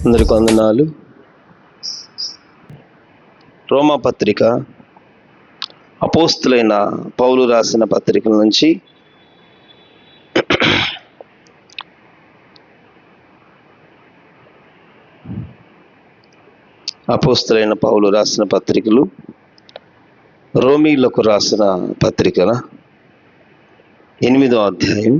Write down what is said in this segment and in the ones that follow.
అందరికి వందనాలు. రోమా పత్రిక అపోస్తులైన పౌలు రాసిన పత్రికల నుంచి అపోస్తులైన పౌలు రాసిన పత్రికలు రోమీలకు రాసిన పత్రికల 8వ అధ్యాయం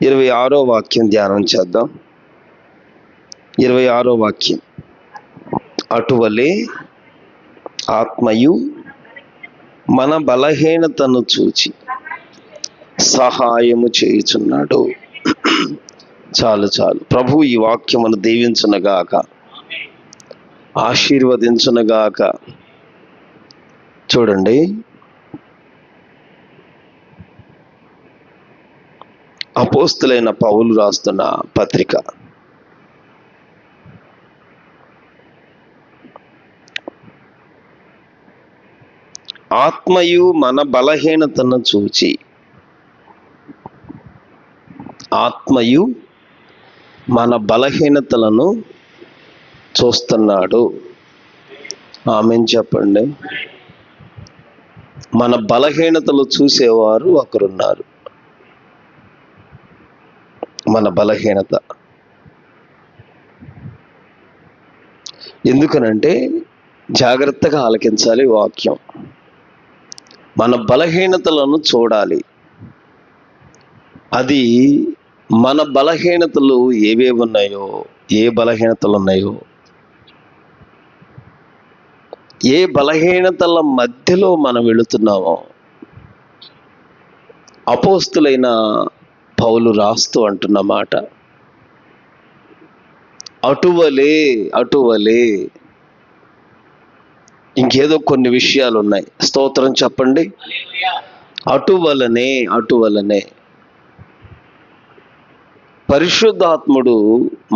26వ వాక్యం ధ్యానం చేద్దాం. 26వ వాక్యం, అటువలే ఆత్మయు మన బలహీనతను చూచి సహాయము చేయుచున్నాడు. చాలు. ప్రభు ఈ వాక్యమును దీవించునగాక, ఆశీర్వదించునగాక. చూడండి, అపోస్తులైన పౌలు రాస్తున్న పత్రిక. ఆత్మయు మన బలహీనతను చూచి, ఆత్మయు మన బలహీనతలను చూస్తున్నాడు. ఆమేన్ చెప్పండి. మన బలహీనతలు చూసేవారు ఒకరున్నారు. మన బలహీనత ఎందుకనంటే, జాగ్రత్తగా ఆలకించాలి వాక్యం. మన బలహీనతలను చూడాలి. అది మన బలహీనతలు ఏవేవి ఉన్నాయో, ఏ బలహీనతలు ఉన్నాయో, ఏ బలహీనతల మధ్యలో మనం వెళుతున్నామో అపోస్తులైన పౌలు రాస్తూ అంటున్న మాట, అటువలే. ఇంకేదో కొన్ని విషయాలు ఉన్నాయి. స్తోత్రం చెప్పండి. అటువలనే పరిశుద్ధాత్ముడు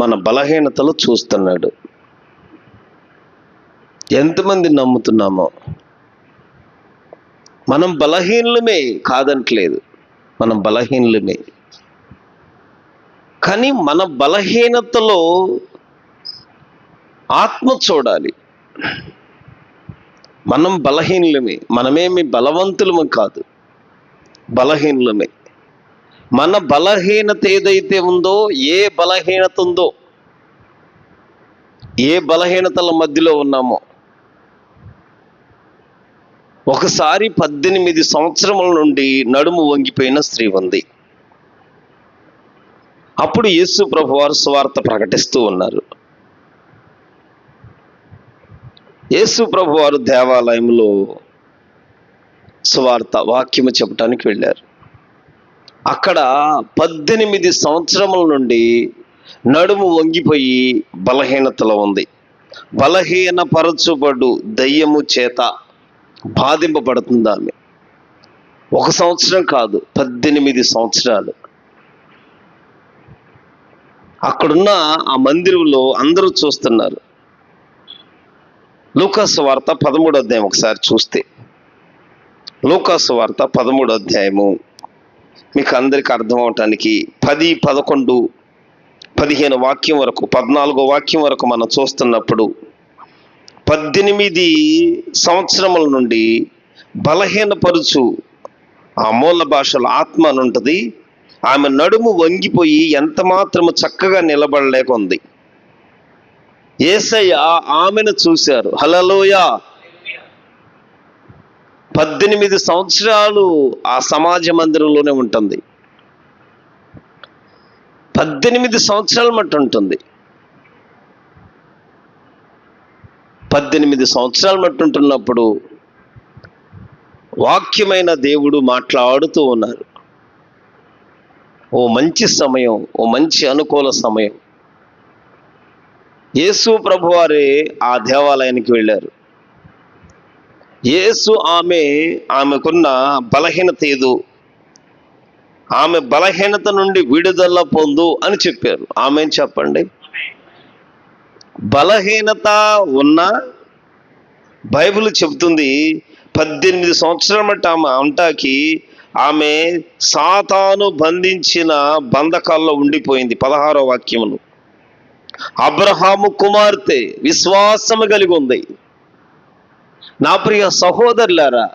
మన బలహీనతలు చూస్తున్నాడు. ఎంతమంది నమ్ముతున్నామో? మనం బలహీనులమే కాదనట్లేదు, మనం బలహీనులమే. కానీ మన బలహీనతలో ఆత్మ చూడాలి. మనం బలహీనులమే, మనమేమి బలవంతులము కాదు, బలహీనులమే. మన బలహీనత ఏదైతే ఉందో, ఏ బలహీనత ఉందో, ఏ బలహీనతల మధ్యలో ఉన్నామో, ఒకసారి 18 సంవత్సరముల నుండి నడుము వంగిపోయిన స్త్రీ ఉంది. అప్పుడు యేసు ప్రభువారు సువార్త ప్రకటిస్తూ ఉన్నారు. యేసు ప్రభువారు దేవాలయంలో సువార్త వాక్యము చెప్పడానికి వెళ్ళారు. అక్కడ 18 సంవత్సరముల నుండి నడుము వంగిపోయి బలహీనతలో ఉంది. బలహీనపరచుబడు దయ్యము చేత బాధింపబడుతుంది ఆమె. 1 సంవత్సరం కాదు, 18 సంవత్సరాలు. అక్కడున్న ఆ మందిరంలో అందరూ చూస్తున్నారు. లూకాసు వార్త 13వ అధ్యాయం ఒకసారి చూస్తే, లూకాసు వార్త 13వ అధ్యాయము మీకు అందరికి అర్థం అవటానికి 10, 11, 15 వాక్యం వరకు, 14వ వాక్యం వరకు మనం చూస్తున్నప్పుడు 18 సంవత్సరముల నుండి బలహీనపరుచు, ఆ మూల భాషలో ఆత్మ అని ఉంటుంది, ఆమె నడుము వంగిపోయి ఎంత మాత్రము చక్కగా నిలబడలేకుంది. యేసయ్య ఆమెను చూశారు. హల్లెలూయా. 18 సంవత్సరాలు ఆ సమాజ మందిరంలోనే ఉంటుంది. 18 సంవత్సరాల మట్టు ఉంటుంది. 18 సంవత్సరాల మట్టు ఉంటున్నప్పుడు వాక్యమైన దేవుడు మాట్లాడుతూ ఉన్నారు. ఓ మంచి సమయం, ఓ మంచి అనుకూల సమయం. యేసు ప్రభువారే ఆ దేవాలయానికి వెళ్ళారు. యేసు ఆమెకున్న బలహీనత ఏదో, ఆమె బలహీనత నుండి విడుదల పొందు అని చెప్పారు. ఆమెన్ చెప్పండి. బలహీనత ఉన్న బైబిల్ చెబుతుంది 18 సంవత్సరాల మట్టి ఆమె అంటాకి ఆమె సాతాను బంధించిన బంధకాల్లో ఉండిపోయింది. 16వ వాక్యములు, అబ్రహాము కుమార్తె విశ్వాసము కలిగి ఉంది. నా ప్రియ సహోదరులారా,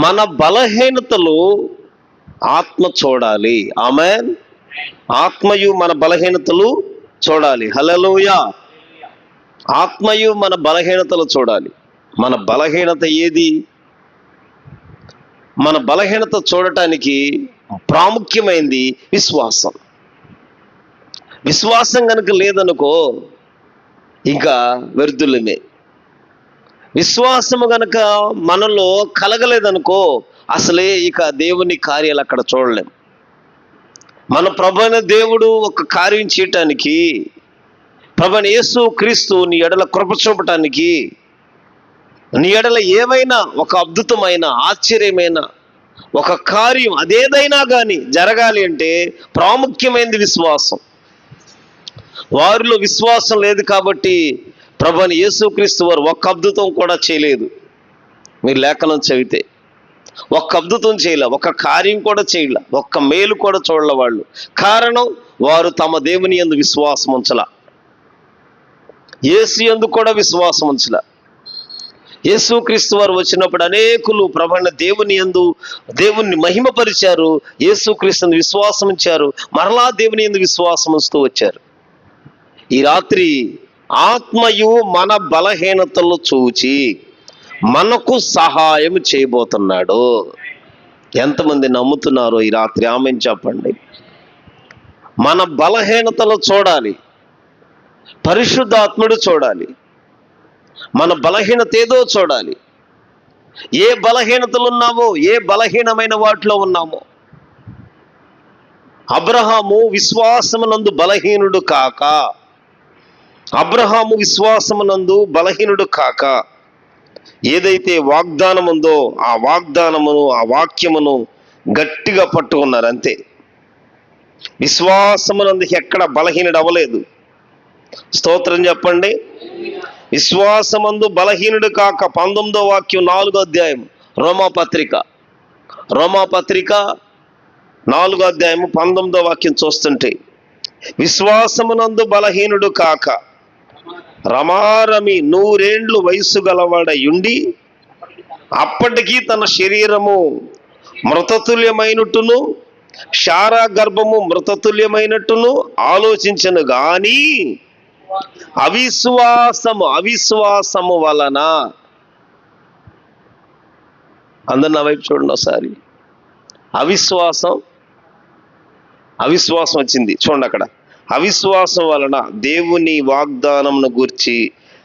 మన బలహీనతలు ఆత్మ చూడాలి. ఆమేన్. ఆత్మయు మన బలహీనతలు చూడాలి. హల్లెలూయా. ఆత్మయు మన బలహీనతలు చూడాలి. మన బలహీనత ఏది? మన బలహీనత చూడటానికి ప్రాముఖ్యమైనది విశ్వాసం. విశ్వాసం కనుక లేదనుకో ఇంకా వ్యర్థులమే. విశ్వాసము గనక మనలో కలగలేదనుకో అసలే ఇక దేవుని కార్యాలు అక్కడ చూడలేం. మన ప్రభువైన దేవుడు ఒక కార్యం చేయటానికి, ప్రభువైన యేసు క్రీస్తు నీ ఎడల కృప చూపటానికి, నీ ఎడల ఏమైనా ఒక అద్భుతమైన ఆశ్చర్యమైన ఒక కార్యం అదేదైనా కానీ జరగాలి అంటే ప్రాముఖ్యమైనది విశ్వాసం. వారిలో విశ్వాసం లేదు కాబట్టి ప్రభువైన యేసుక్రీస్తు వారు ఒక్క అద్భుతం కూడా చేయలేదు. మీరు లేఖనం చదివితే ఒక్క అద్భుతం చేయలే, ఒక్క కార్యం కూడా చేయలే, ఒక్క మేలు కూడా చూడలే వాళ్ళు. కారణం, వారు తమ దేవుని యందు విశ్వాసం ఉంచలా, యేసు యందు కూడా విశ్వాసం ఉంచలా. యేసుక్రీస్తు వారు వచ్చినప్పుడు అనేకులు ప్రభువైన దేవుని యందు దేవుణ్ణి మహిమపరిచారు, యేసుక్రీస్తుని విశ్వాసం ఉంచారు, మరలా దేవుని యందు విశ్వాసం ఉంచుతూ వచ్చారు. ఈ రాత్రి ఆత్మయు మన బలహీనతలు చూచి మనకు సహాయం చేయబోతున్నాడు. ఎంతమంది నమ్ముతున్నారో ఈ రాత్రి ఆమేన్ చెప్పండి. మన బలహీనతలు చూడాలి, పరిశుద్ధాత్ముడు చూడాలి. మన బలహీనత ఏదో చూడాలి. ఏ బలహీనతలు ఉన్నామో, ఏ బలహీనమైన వాటిలో ఉన్నామో. అబ్రహాము విశ్వాసమునందు బలహీనుడు కాక, అబ్రహాము విశ్వాసమునందు బలహీనుడు కాక ఏదైతే వాగ్దానం ఉందో ఆ వాగ్దానమును, ఆ వాక్యమును గట్టిగా పట్టుకున్నారు అంతే. విశ్వాసమునందు ఎక్కడ బలహీనుడు అవ్వలేదు. స్తోత్రం చెప్పండి. విశ్వాసమందు బలహీనుడు కాక 19వ వాక్యం 4వ అధ్యాయం రోమాపత్రిక 4వ అధ్యాయం 19వ వాక్యం చూస్తుంటే, విశ్వాసమునందు బలహీనుడు కాక రమారమి 100 ఏండ్లు వయస్సు గలవాడయుండి అప్పటికీ తన శరీరము మృతతుల్యమైనట్టును శారా గర్భము మృతతుల్యమైనట్టును ఆలోచించను గాని అవిశ్వాసము వలన, అందరు నా వైపు చూడండి ఒకసారి. అవిశ్వాసం వచ్చింది చూడండి అక్కడ. అవిశ్వాసం వలన దేవుని వాగ్దానమును గూర్చి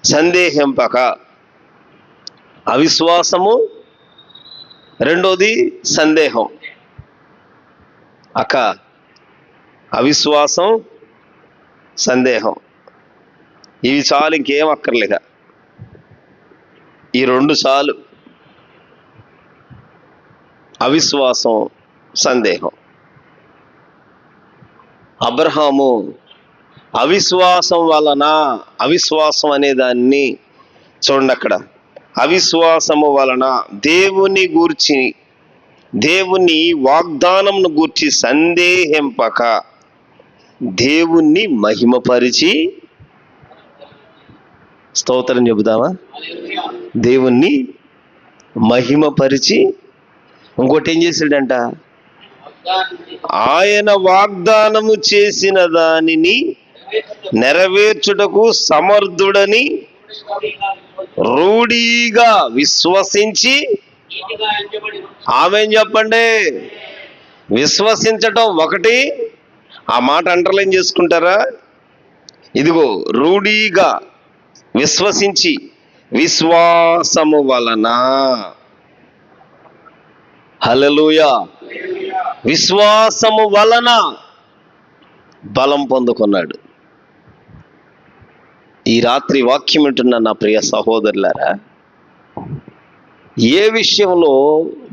సందేహింపక. అవిశ్వాసము, రెండోది సందేహం. అక్క, అవిశ్వాసం, సందేహం, ఇవి చాలు, ఇంకేం అక్కర్లేక. ఈ 2 చాలు. అవిశ్వాసం, సందేహం. అబ్రహాము అవిశ్వాసం వలన, అవిశ్వాసం అనే దాన్ని చూడండి అక్కడ. అవిశ్వాసము వలన దేవుని గూర్చి, దేవుని వాగ్దానంను గూర్చి సందేహింపక దేవుణ్ణి మహిమపరిచి, స్తోత్రం చెబుదామా? దేవుణ్ణి మహిమపరిచి, ఇంకోటి ఏం చేశాడంట? ఆయన వాగ్దానము చేసిన దానిని నెరవేర్చుటకు సమర్థుడని రూఢిగా విశ్వసించి, ఆమేన్ చెప్పండి. విశ్వసించటం ఒకటి, ఆ మాట అండర్లైన్ చేసుకుంటారా? ఇదిగో రూఢిగా విశ్వసించి, విశ్వాసము వలన, హల్లెలూయా, విశ్వాసము వలన బలం పొందుకున్నాడు. ఈ రాత్రి వాక్యం వింటున్న నా ప్రియ సహోదరులారా, ఏ విషయంలో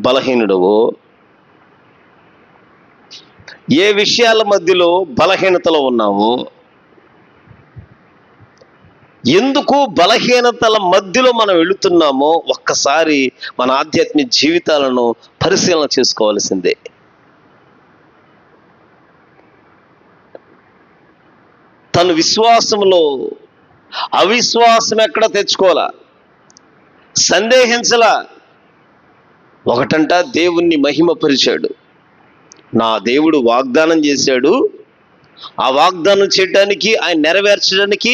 బలహీనుడవో, ఏ విషయాల మధ్యలో బలహీనతలో ఉన్నావో, ఎందుకు బలహీనతల మధ్యలో మనం వెళుతున్నామో ఒక్కసారి మన ఆధ్యాత్మిక జీవితాలను పరిశీలన చేసుకోవాల్సిందే. తన విశ్వాసంలో అవిశ్వాసం ఎక్కడ తెచ్చుకోవాలా, సందేహించలా. ఒకటంట, దేవుణ్ణి మహిమపరిచాడు. నా దేవుడు వాగ్దానం చేశాడు, ఆ వాగ్దానం చేయడానికి, ఆయన నెరవేర్చడానికి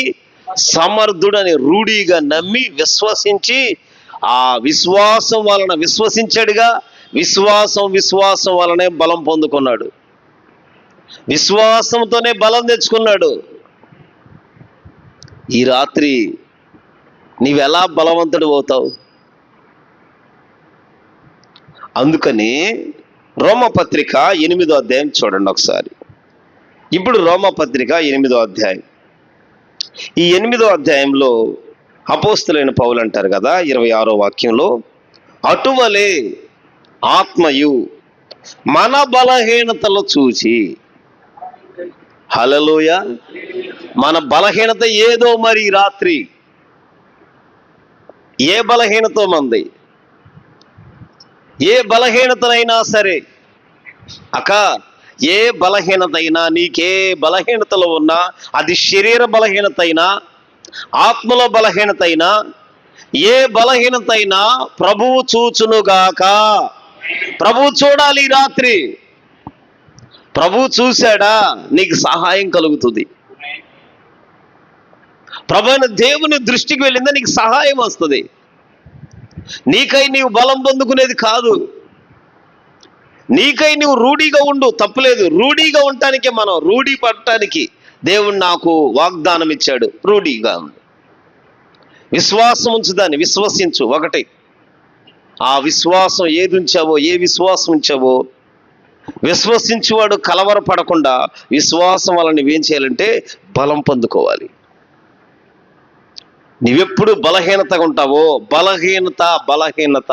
సమర్థుడని రూఢిగా నమ్మి విశ్వసించి, ఆ విశ్వాసం వలన విశ్వసించాడుగా, విశ్వాసం వలనే బలం పొందుకున్నాడు, విశ్వాసంతోనే బలం తెచ్చుకున్నాడు. ఈ రాత్రి నీవెలా బలవంతుడు అవుతావు? అందుకని రోమపత్రిక 8వ అధ్యాయం చూడండి ఒకసారి. ఇప్పుడు రోమపత్రిక 8వ అధ్యాయం. ఈ 8వ అధ్యాయంలో అపోస్తలుడైన పౌలు అంటారు కదా 26వ వాక్యంలో, అటువలే ఆత్మయు మన బలహీనతలు చూచి, హల్లెలూయా, మన బలహీనత ఏదో మరి రాత్రి ఏ బలహీనత మంది, ఏ బలహీనతనైనా సరే అక్క, ఏ బలహీనత అయినా, నీకే బలహీనతలు ఉన్నా, అది శరీర బలహీనత అయినా, ఆత్మలో బలహీనత అయినా, ఏ బలహీనత అయినా ప్రభువు చూచునుగాక. ప్రభువు చూడాలి. ఈ రాత్రి ప్రభువు చూశాడా, నీకు సహాయం కలుగుతుంది. ప్రభువైన దేవుని దృష్టికి వెళ్ళిందా, నీకు సహాయం వస్తుంది. నీకై నీవు బలం పొందుకునేది కాదు. నీకై నువ్వు రూఢిగా ఉండు, తప్పులేదు. రూఢిగా ఉండటానికే, మనం రూఢి పడటానికి దేవుడు నాకు వాగ్దానం ఇచ్చాడు. రూఢిగా ఉండు, విశ్వాసం ఉంచుదాన్ని, విశ్వసించు. ఒకటి, ఆ విశ్వాసం ఏది ఉంచావో, ఏ విశ్వాసం ఉంచావో, విశ్వసించువాడు కలవరపడకుండా విశ్వాసం వల్ల నువ్వేం చేయాలంటే బలం పొందుకోవాలి. నువ్వెప్పుడు బలహీనతగా ఉంటావో, బలహీనత,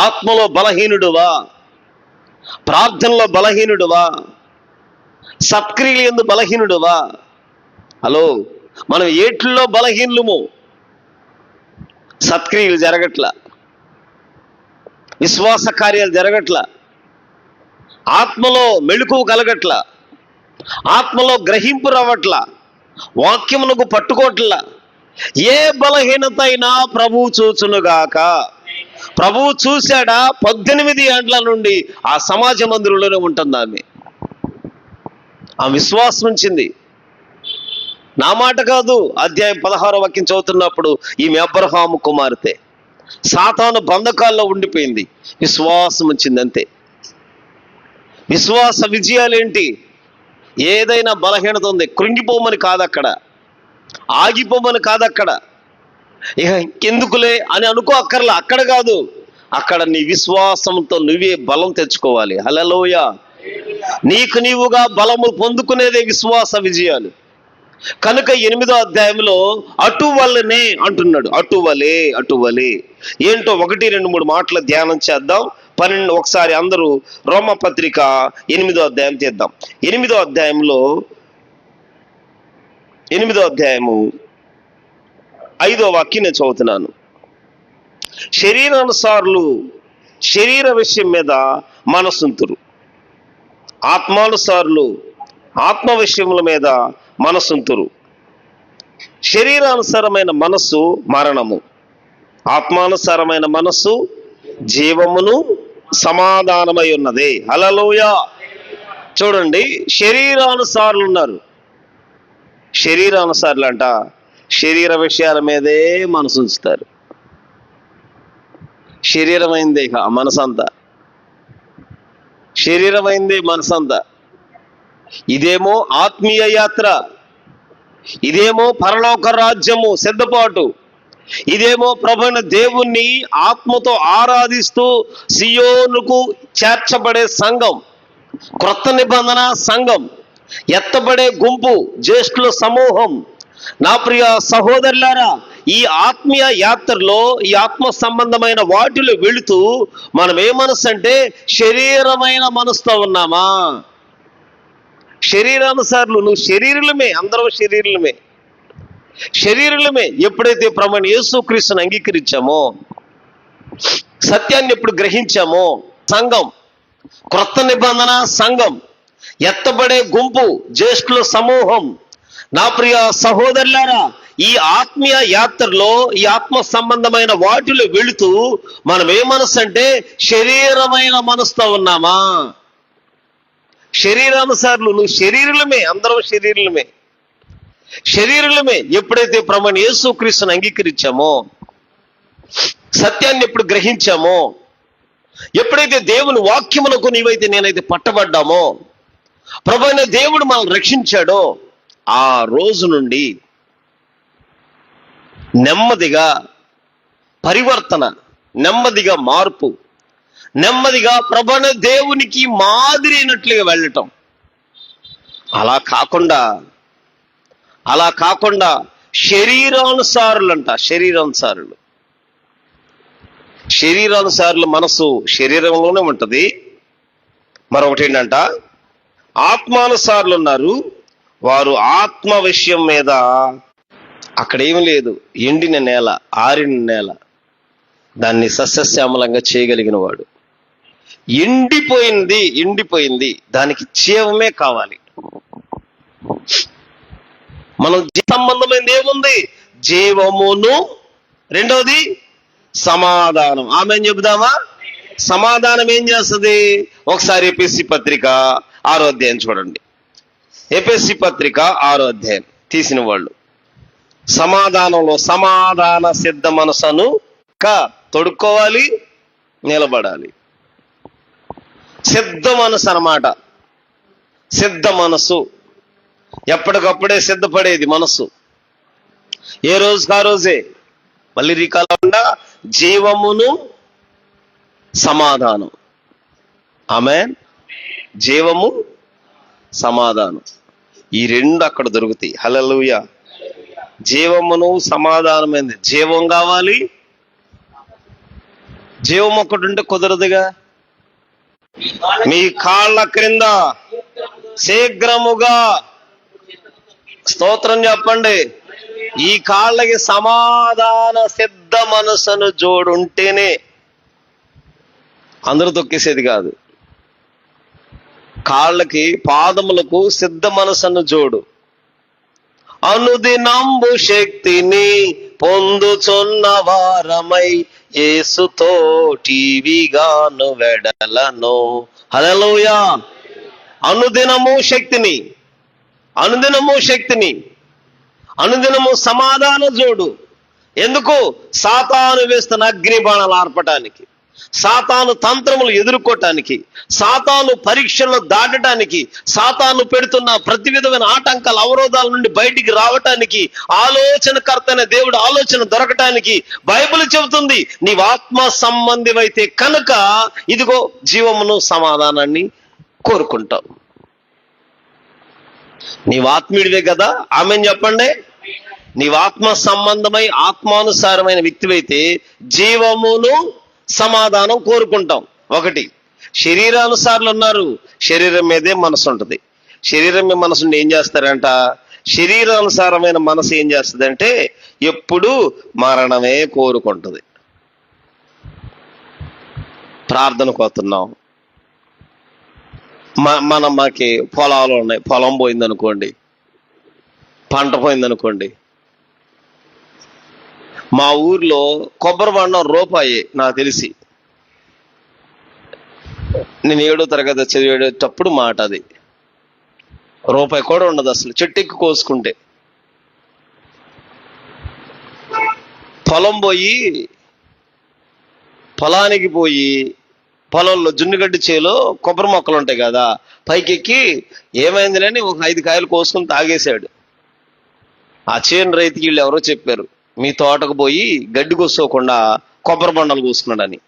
ఆత్మలో బలహీనుడువా, ప్రార్థనలో బలహీనుడువా, సత్క్రియలు యందు బలహీనుడువా. హలో, మనం ఏట్లో బలహీనులము. సత్క్రియలు జరగట్లా, విశ్వాస కార్యాలు జరగట్లా, ఆత్మలో మెళుకువ కలగట్లా, ఆత్మలో గ్రహింపు రావట్లా, వాక్యములకు పట్టుకోవట్లా. ఏ బలహీనత అయినా ప్రభువు చూచునుగాక. ప్రభువు చూశాడా? 18 ఏండ్ల నుండి ఆ సమాజ మందిరంలోనే ఉంటుంది ఆమె. ఆ విశ్వాసం ఉంచింది. నా మాట కాదు, అధ్యాయం 16వ వాక్యం చదువుతున్నప్పుడు ఈమె అబ్రహాము కుమార్తె సాతాను బంధకాల్లో ఉండిపోయింది, విశ్వాసం వచ్చింది అంతే. విశ్వాస విజయాలేంటి? ఏదైనా బలహీనత ఉంది, కృంగిపోమని కాదక్కడ, ఆగిపోమని కాదక్కడ, ఇక ఇంకెందుకులే అని అనుకో అక్కర్లా. అక్కడ కాదు, అక్కడ నీ విశ్వాసంతో నువ్వే బలం తెచ్చుకోవాలి. హల్లెలూయా. నీకు నీవుగా బలము పొందుకునేదే విశ్వాస విజయాలు. కనుక 8వ అధ్యాయంలో అటువలనే అంటున్నాడు. అటువలే ఏంటో 1, 2, 3 మాటలు ధ్యానం చేద్దాం. ఒకసారి అందరూ రోమపత్రిక 8వ అధ్యాయం తీద్దాం. 8వ అధ్యాయంలో 8వ అధ్యాయము 5వ వాక్యం నేను చదువుతున్నాను. శరీరానుసారులు శరీర విషయం మీద మనసుంతురు, ఆత్మానుసారులు ఆత్మ విషయముల మీద మనసుంతురు. శరీరానుసారమైన మనస్సు మరణము, ఆత్మానుసారమైన మనస్సు జీవమును సమాధానమై ఉన్నది. హల్లెలూయా. చూడండి, శరీరానుసారులు ఉన్నారు. శరీరానుసారులు అంట శరీర విషయాల మీదే మనసు ఉంచుతారు. శరీరమైందే మనసంతా, శరీరమైందే మనసంతా. ఇదేమో ఆత్మీయ యాత్ర, ఇదేమో పరలోక రాజ్యము సిద్ధపాటు, ఇదేమో ప్రభువైన దేవుణ్ణి ఆత్మతో ఆరాధిస్తూ సియోనుకు చేర్చబడే సంఘం, క్రొత్త నిబంధన సంఘం, ఎత్తబడే గుంపు, జ్యేష్ఠుల సమూహం. నా ప్రియ సహోదరులారా, ఈ ఆత్మీయ యాత్రలో, ఈ ఆత్మ సంబంధమైన వాటిలో వెళుతూ మనం ఏ మనసు అంటే శరీరమైన మనసుతో ఉన్నామా? శరీరానుసారులు, నువ్వు శరీరులమే, అందరూ శరీరులమే. శరీరులమే ఎప్పుడైతే ప్రభువైన యేసుక్రీస్తుని అంగీకరించామో, సత్యాన్ని ఎప్పుడు గ్రహించామో, సంఘం, క్రొత్త నిబంధన సంఘం, ఎత్తబడే గుంపు, జ్యేష్ఠుల సమూహం, నా ప్రియ సహోదరులారా, ఈ ఆత్మీయ యాత్రలో, ఈ ఆత్మ సంబంధమైన వాటిలో వెళుతూ మనం ఏ మనసు అంటే శరీరమైన మనసుతో ఉన్నామా? శరీరానుసారులు, నువ్వు శరీరులమే, అందరం శరీరులమే. శరీరులమే ఎప్పుడైతే ప్రభువైన యేసుక్రీస్తుని అంగీకరించామో, సత్యాన్ని ఎప్పుడు గ్రహించామో, ఎప్పుడైతే దేవుని వాక్యములకు నీవైతే నేనైతే పట్టబడ్డామో, ప్రభువైన దేవుడు మనల్ని రక్షించాడో, ఆ రోజు నుండి నెమ్మదిగా పరివర్తన, నెమ్మదిగా మార్పు, నెమ్మదిగా ప్రభువైన దేవునికి మాదిరి అయినట్లుగా వెళ్ళటం. అలా కాకుండా శరీరానుసారులంట. శరీరానుసారుల మనసు శరీరంలోనే ఉంటది. మరొకటి ఏంటంట, ఆత్మానుసారులు ఉన్నారు, వారు ఆత్మ విషయం మీద, అక్కడేమి లేదు, ఎండిన నేల, ఆరిన నేల, దాన్ని సస్యశ్యామలంగా చేయగలిగిన వాడు. ఎండిపోయింది, దానికి జీవమే కావాలి. మనం సంబంధమైనది ఏముంది? జీవమును, రెండవది సమాధానం. ఆమె చెబుదామా? సమాధానం ఏం చేస్తుంది? ఒకసారి ఎఫెసీ పత్రిక 6వ అధ్యాయం చూడండి. ఎఫెసీ పత్రిక 6వ అధ్యాయం తీసిన వాళ్ళు, సమాధానంలో సమాధాన సిద్ధ మనసును తొడుక్కోవాలి, నిలబడాలి. సిద్ధ మనసు అన్నమాట. సిద్ధ మనసు, ఎప్పటికప్పుడే సిద్ధపడేది మనసు, ఏ రోజుకి ఆ రోజే. మళ్ళీ రీకాలకుండా జీవమును సమాధానం. ఆమేన్. జీవము, సమాధానం, ఈ రెండు అక్కడ దొరుకుతాయి. హల్లెలూయా. జీవమును సమాధానమైంది. జీవం కావాలి. జీవం ఒక్కటి ఉంటే కుదరదుగా. మీ కాళ్ళ క్రింద శీఘ్రముగా, స్తోత్రం చెప్పండి, ఈ కాళ్ళకి సమాధాన సిద్ధ మనసును జోడుంటేనే, అందరూ తొక్కేసేది కాదు. కాళ్ళకి, పాదములకు సిద్ధ మనసును జోడు. అనుదినంబు శక్తిని పొందుచున్న వారమై యేసుతో టీవీగాను వెడలను. హల్లెలూయా. అనుదినము శక్తిని, అనుదినము సమాధాన జోడు. ఎందుకు? సాతాను వేస్తున్న అగ్ని బాణాలు ఆర్పటానికి, సాతాను తంత్రములు ఎదుర్కోవటానికి, సాతాను పరీక్షల్లో దాటడానికి, సాతాను పెడుతున్న ప్రతి విధమైన ఆటంకాల, అవరోధాల నుండి బయటికి రావటానికి, ఆలోచనకర్తైన దేవుడు ఆలోచన దొరకటానికి బైబిల్ చెబుతుంది, నీవు ఆత్మ సంబంధివైతే కనుక ఇదిగో జీవమును సమాధానాన్ని కోరుకుంటావు. నీవు ఆత్మీయుడివే కదా. ఆమెన్ చెప్పండి. నీవు ఆత్మ సంబంధమై ఆత్మానుసారమైన వ్యక్తివైతే జీవమును సమాధానం కోరుకుంటాం. ఒకటి, శరీరానుసారులు ఉన్నారు, శరీరం మీదే మనసు ఉంటుంది. శరీరం మీద మనసు ఏం చేస్తారంట? శరీరానుసారమైన మనసు ఏం చేస్తుంది? ఎప్పుడు మరణమే కోరుకుంటుంది. ప్రార్థనకు వస్తున్నాం, మాకి పొలాలు ఉన్నాయి, పొలం పోయిందనుకోండి, పంట పోయిందనుకోండి. మా ఊర్లో కొబ్బరి బండం రూపాయి, నాకు తెలిసి నేను 7వ తరగతి చదివేటప్పుడు మాట. అది రూపాయి కూడా ఉండదు అసలు, చెట్టు ఎక్కి కోసుకుంటే. పొలానికి పోయి పొలంలో జున్నుగడ్డి చేలో కొబ్బరి మొక్కలు ఉంటాయి కదా, పైకెక్కి ఏమైందిలేని ఒక 5 కాయలు కోసుకుని తాగేశాడు. ఆ చేను రైతుకి వీళ్ళు ఎవరో చెప్పారు, మీ తోటకు పోయి గడ్డి కోసుకోకుండా కొబ్బరి బండలు కోసుకున్నాడని.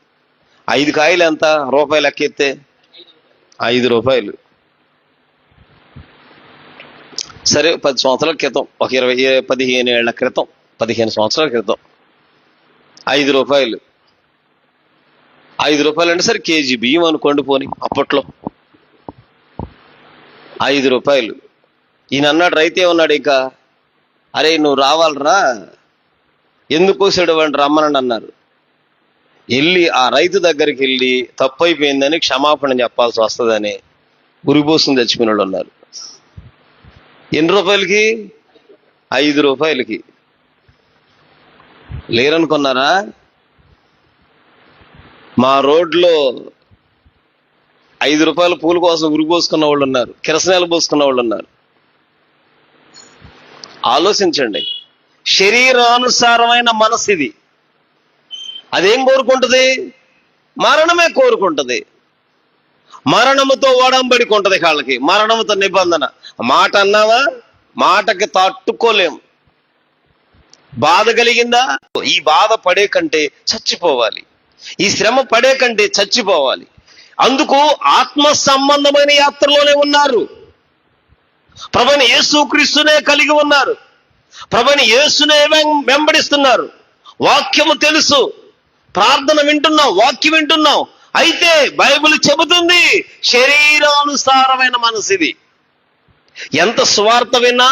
5 కాయలు ఎంత? రూపాయలు లెక్కెత్తే 5 రూపాయలు. సరే, 10 సంవత్సరాల క్రితం, ఒక 15 ఏళ్ల క్రితం, 15 సంవత్సరాల క్రితం 5 రూపాయలు. 5 రూపాయలు అంటే సరే కేజీ బియ్యం అనుకోండి, పోని అప్పట్లో 5 రూపాయలు. ఈయన అన్నాడు, రైతు ఏమన్నాడు, ఇంకా అరే నువ్వు రావాలరా, ఎందుకు కోసాడు వాడిని రమ్మనండి అన్నారు. వెళ్ళి ఆ రైతు దగ్గరికి వెళ్ళి తప్పు అయిపోయిందని క్షమాపణ చెప్పాల్సి వస్తుందని ఉరిపోసుకుని చచ్చిపోయిన వాళ్ళు ఉన్నారు. ఎన్ని రూపాయలకి? 5 రూపాయలకి. లేరనుకున్నారా? మా రోడ్లో 5 రూపాయల పూల కోసం ఉరి పోసుకున్న వాళ్ళు ఉన్నారు, కిరసనాలు పోసుకున్న వాళ్ళు ఉన్నారు. ఆలోచించండి. శరీరానుసారమైన మనసు ఇది. అదేం కోరుకుంటుంది? మరణమే కోరుకుంటుంది. మరణముతో ఒడంబడిక ఉంటుంది కాళ్ళకి, మరణముతో నిబంధన. మాట అన్నావా, మాటకి తట్టుకోలేం. బాధ కలిగిందా, ఈ బాధ పడే కంటే చచ్చిపోవాలి, ఈ శ్రమ పడే కంటే చచ్చిపోవాలి. అందుకు ఆత్మ సంబంధమైన యాత్రలోనే ఉన్నారు. ప్రభువైన యేసుక్రీస్తునే కలిగి ఉన్నారు. ప్రభువైన యేసునే వెంబడిస్తున్నారు. వాక్యము తెలుసు, ప్రార్థన వింటున్నాం, వాక్యం వింటున్నాం. అయితే బైబిల్ చెబుతుంది శరీరానుసారమైన మనసు ఇది. ఎంత స్వార్థ విన్నా,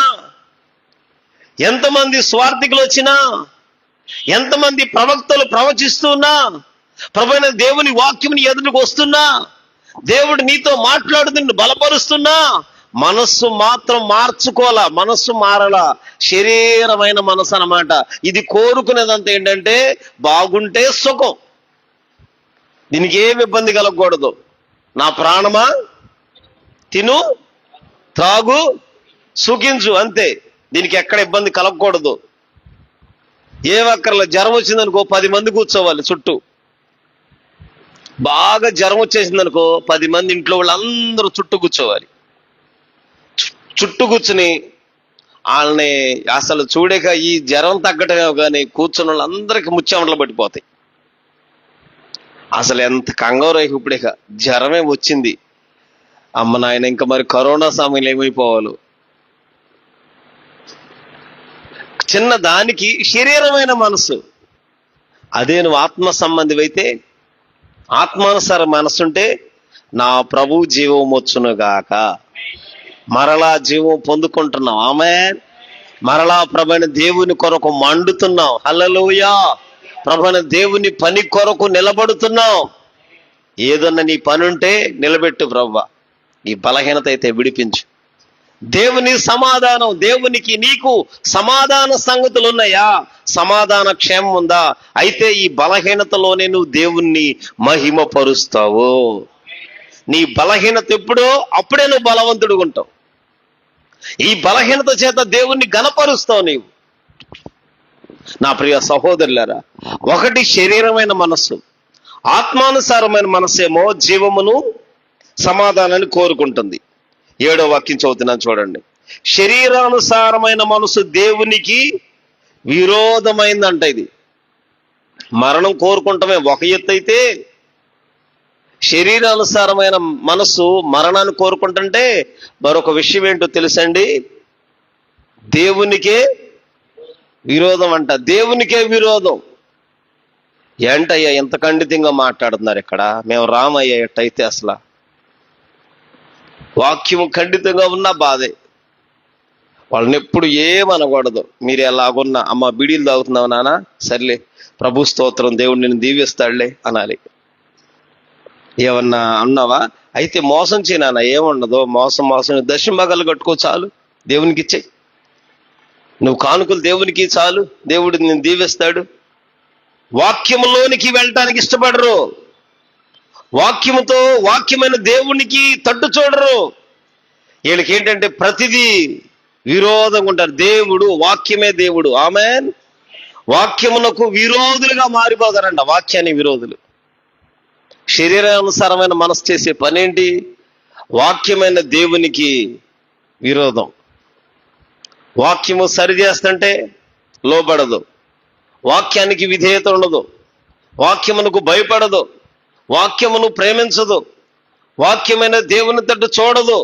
ఎంతమంది స్వార్థికులు వచ్చినా, ఎంతమంది ప్రవక్తలు ప్రవచిస్తున్నా, ప్రభువైన దేవుని వాక్యం ఎదురుకు వస్తున్నా, దేవుడు నీతో మాట్లాడుతూ నిన్ను బలపరుస్తున్నా, మనస్సు మాత్రం మార్చుకోవాలా, మనస్సు మారలా. శరీరమైన మనసు అన్నమాట. ఇది కోరుకునేదంతా ఏంటంటే బాగుంటే సుఖం, దీనికి ఏమి ఇబ్బంది కలగకూడదు. నా ప్రాణమా తిను, త్రాగు, సుఖించు, అంతే. దీనికి ఎక్కడ ఇబ్బంది కలగకూడదు. ఏ ఒక్కర్లో జ్వరం వచ్చిందనుకో 10 మంది కూర్చోవాలి చుట్టూ. బాగా జ్వరం వచ్చేసిందనుకో 10 మంది ఇంట్లో వాళ్ళందరూ చుట్టూ కూర్చోవాలి. చుట్టూ కూర్చుని వాళ్ళని అసలు చూడక ఈ జ్వరం తగ్గటమే కానీ కూర్చున్న వాళ్ళందరికీ ముచ్చెమటలు పట్టిపోతాయి. అసలు ఎంత కంగారు ఇప్పుడే జ్వరమే వచ్చింది, అమ్మ నాయన ఇంకా మరి కరోనా సమయంలో ఏమైపోవాలి. చిన్న దానికి శరీరమైన మనసు. అదే నువ్వు ఆత్మ సంబంధివైతే, ఆత్మానుసార మనసుంటే నా ప్రభు జీవం వచ్చునుగాక, మరలా జీవం పొందుకుంటున్నాం. ఆమేన్. మరలా ప్రభువైన దేవుని కొరకు మండుతున్నాం. హల్లెలూయా. ప్రభువైన దేవుని పని కొరకు నిలబడుతున్నాం. ఏదన్నా నీ పని ఉంటే నిలబెట్టు ప్రభువా, ఈ బలహీనత అయితే విడిపించు. దేవుని సమాధానం, దేవునికి నీకు సమాధాన సంగతులు ఉన్నాయా, సమాధాన క్షేమం ఉందా, అయితే ఈ బలహీనతలోనే నువ్వు దేవుణ్ణి మహిమపరుస్తావు. నీ బలహీనత ఎప్పుడో అప్పుడే నువ్వు బలవంతుడు ఉంటావు. ఈ బలహీనత చేత దేవుణ్ణి ఘనపరుస్తావు నీవు. నా ప్రియ సహోదరులారా, ఒకటి శరీరమైన మనస్సు, ఆత్మానుసారమైన మనస్సేమో జీవమును సమాధానాన్ని కోరుకుంటుంది. 7వ వాక్యం చదువుతున్నాను చూడండి. శరీరానుసారమైన మనసు దేవునికి విరోధమైందంట. ఇది మరణం కోరుకుంటమే ఒక ఎత్తు అయితే, శరీరానుసారమైన మనస్సు మరణాన్ని కోరుకుంటుంటే మరొక విషయం ఏంటో తెలుసండి, దేవునికే విరోధం అంట. దేవునికే విరోధం. ఏంటయ్యా ఎంత ఖండితంగా మాట్లాడుతున్నారు ఇక్కడ, మేము రామయ్యా ఎట్టయితే అసలు వాక్యం ఖండితంగా ఉన్నా బాధే. వాళ్ళని ఎప్పుడు ఏమనకూడదు. మీరు ఎలాగున్నా, అమ్మ బీడీలు తాగుతున్నావు నాన్న, సర్లే ప్రభు స్తోత్రం, దేవుడు నిన్ను దీవిస్తాడులే అనాలి. ఏమన్నా అన్నావా, అయితే మోసం చేయనా, ఏముండదు, మోసం దశంభాగాలు కట్టుకో చాలు, దేవునికి ఇచ్చే, నువ్వు కానుకలు దేవునికి చాలు, దేవుడు నిన్ను దీవిస్తాడు. వాక్యములోనికి వెళ్ళటానికి ఇష్టపడరు. వాక్యమైన దేవునికి తట్టు చూడరు. వీళ్ళకి ఏంటంటే ప్రతిదీ విరోధంగా ఉంటారు. దేవుడు, వాక్యమే దేవుడు. ఆమేన్. వాక్యమునకు విరోధులుగా మారిపోతారంట, వాక్యానికి విరోధులు. శరీరానుసారమైన మనసు చేసే పనేంటి, వాక్యమైన దేవునికి విరోధం. వాక్యము సరిచేస్తుంటే లోబడదు, వాక్యానికి విధేయత ఉండదు, వాక్యమునకు భయపడదు, వాక్యమును ప్రేమించదు, వాక్యమైన దేవుని తట్టు చూడదు.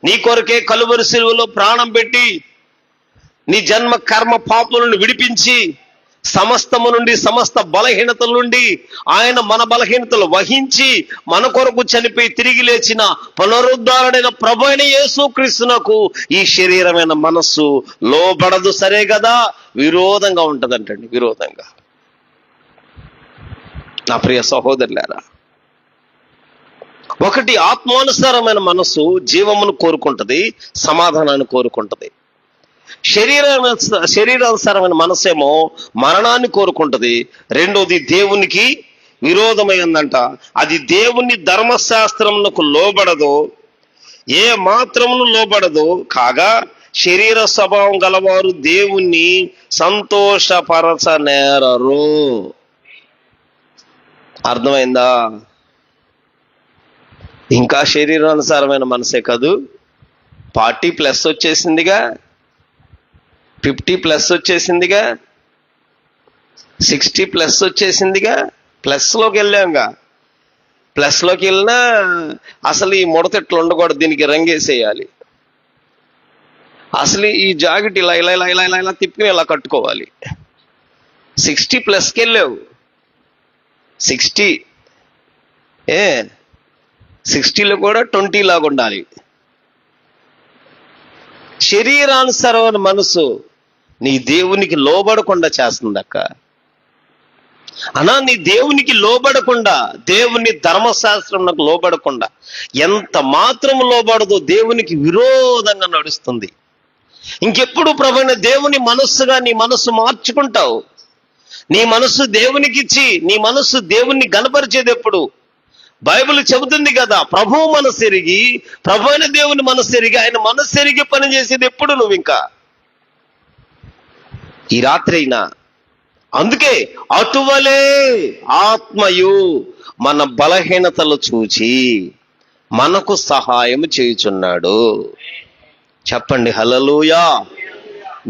నీ కొరకే కలువరి శిలువలో ప్రాణం పెట్టి నీ జన్మ కర్మ పాపములను విడిపించి సమస్తము నుండి, సమస్త బలహీనతల నుండి ఆయన మన బలహీనతలు వహించి మన కొరకు చనిపోయి తిరిగి లేచిన పునరుద్ధరణైన ప్రభు అయిన యేసుక్రీస్తునకు ఈ శరీరమైన మనస్సు లోబడదు. సరే కదా, విరోధంగా ఉంటదంటండి, విరోధంగా. నా ప్రియ సహోదరులారా, ఒకటి ఆత్మానుసారమైన మనస్సు జీవమును కోరుకుంటది, సమాధానాన్ని కోరుకుంటది. శరీరానుసారమైన మనస్సేమో మరణాన్ని కోరుకుంటది. రెండోది దేవునికి విరోధమైందంట. అది దేవుని ధర్మశాస్త్రమునకు లోబడదు, ఏ మాత్రమును లోబడదు. కాగా శరీర స్వభావం గలవారు దేవుణ్ణి సంతోషపరచనేరరు. అర్థమైందా? ఇంకా శరీరానుసారమైన మనసే కాదు, 40+ వచ్చేసిందిగా, 50+ వచ్చేసిందిగా, 60+ వచ్చేసిందిగా. ప్లస్లోకి వెళ్ళాంగా. ప్లస్లోకి వెళ్ళినా అసలు ఈ ముడతెట్లు ఉండకూడదు, దీనికి రంగేసేయాలి. అసలు ఈ జాకెట్ ఇలా ఇలా ఇలా ఇలా ఇలా ఇలా తిప్పి ఇలా కట్టుకోవాలి. 60+కి వెళ్ళావు. 60లో కూడా 20 లాగా ఉండాలి. శరీరానుసారమైన మనసు నీ దేవునికి లోబడకుండా చేస్తుందక్క. అన్నా, నీ దేవునికి లోబడకుండా, దేవుని ధర్మశాస్త్రంకు లోబడకుండా ఎంత మాత్రం లోబడదో దేవునికి విరోధంగా నడుస్తుంది. ఇంకెప్పుడు ప్రభువైన దేవుని మనస్సుగా నీ మనస్సు మార్చుకుంటావు? నీ మనస్సు దేవునికి ఇచ్చి నీ మనస్సు దేవుణ్ణి గణపరిచేది ఎప్పుడు? బైబిల్ చెబుతుంది కదా, ప్రభువు మనస్సు ఎరిగి, ప్రభు అయిన దేవుని మనస్సు ఎరిగి, ఆయన మనస్సు ఎరిగి పని చేసేది ఎప్పుడు నువ్వు? ఇంకా ఈ రాత్రి అయినా. అందుకే అటువలే ఆత్మయు మన బలహీనతలు చూచి మనకు సహాయం చేయుచున్నాడు. చెప్పండి హల్లెలూయా.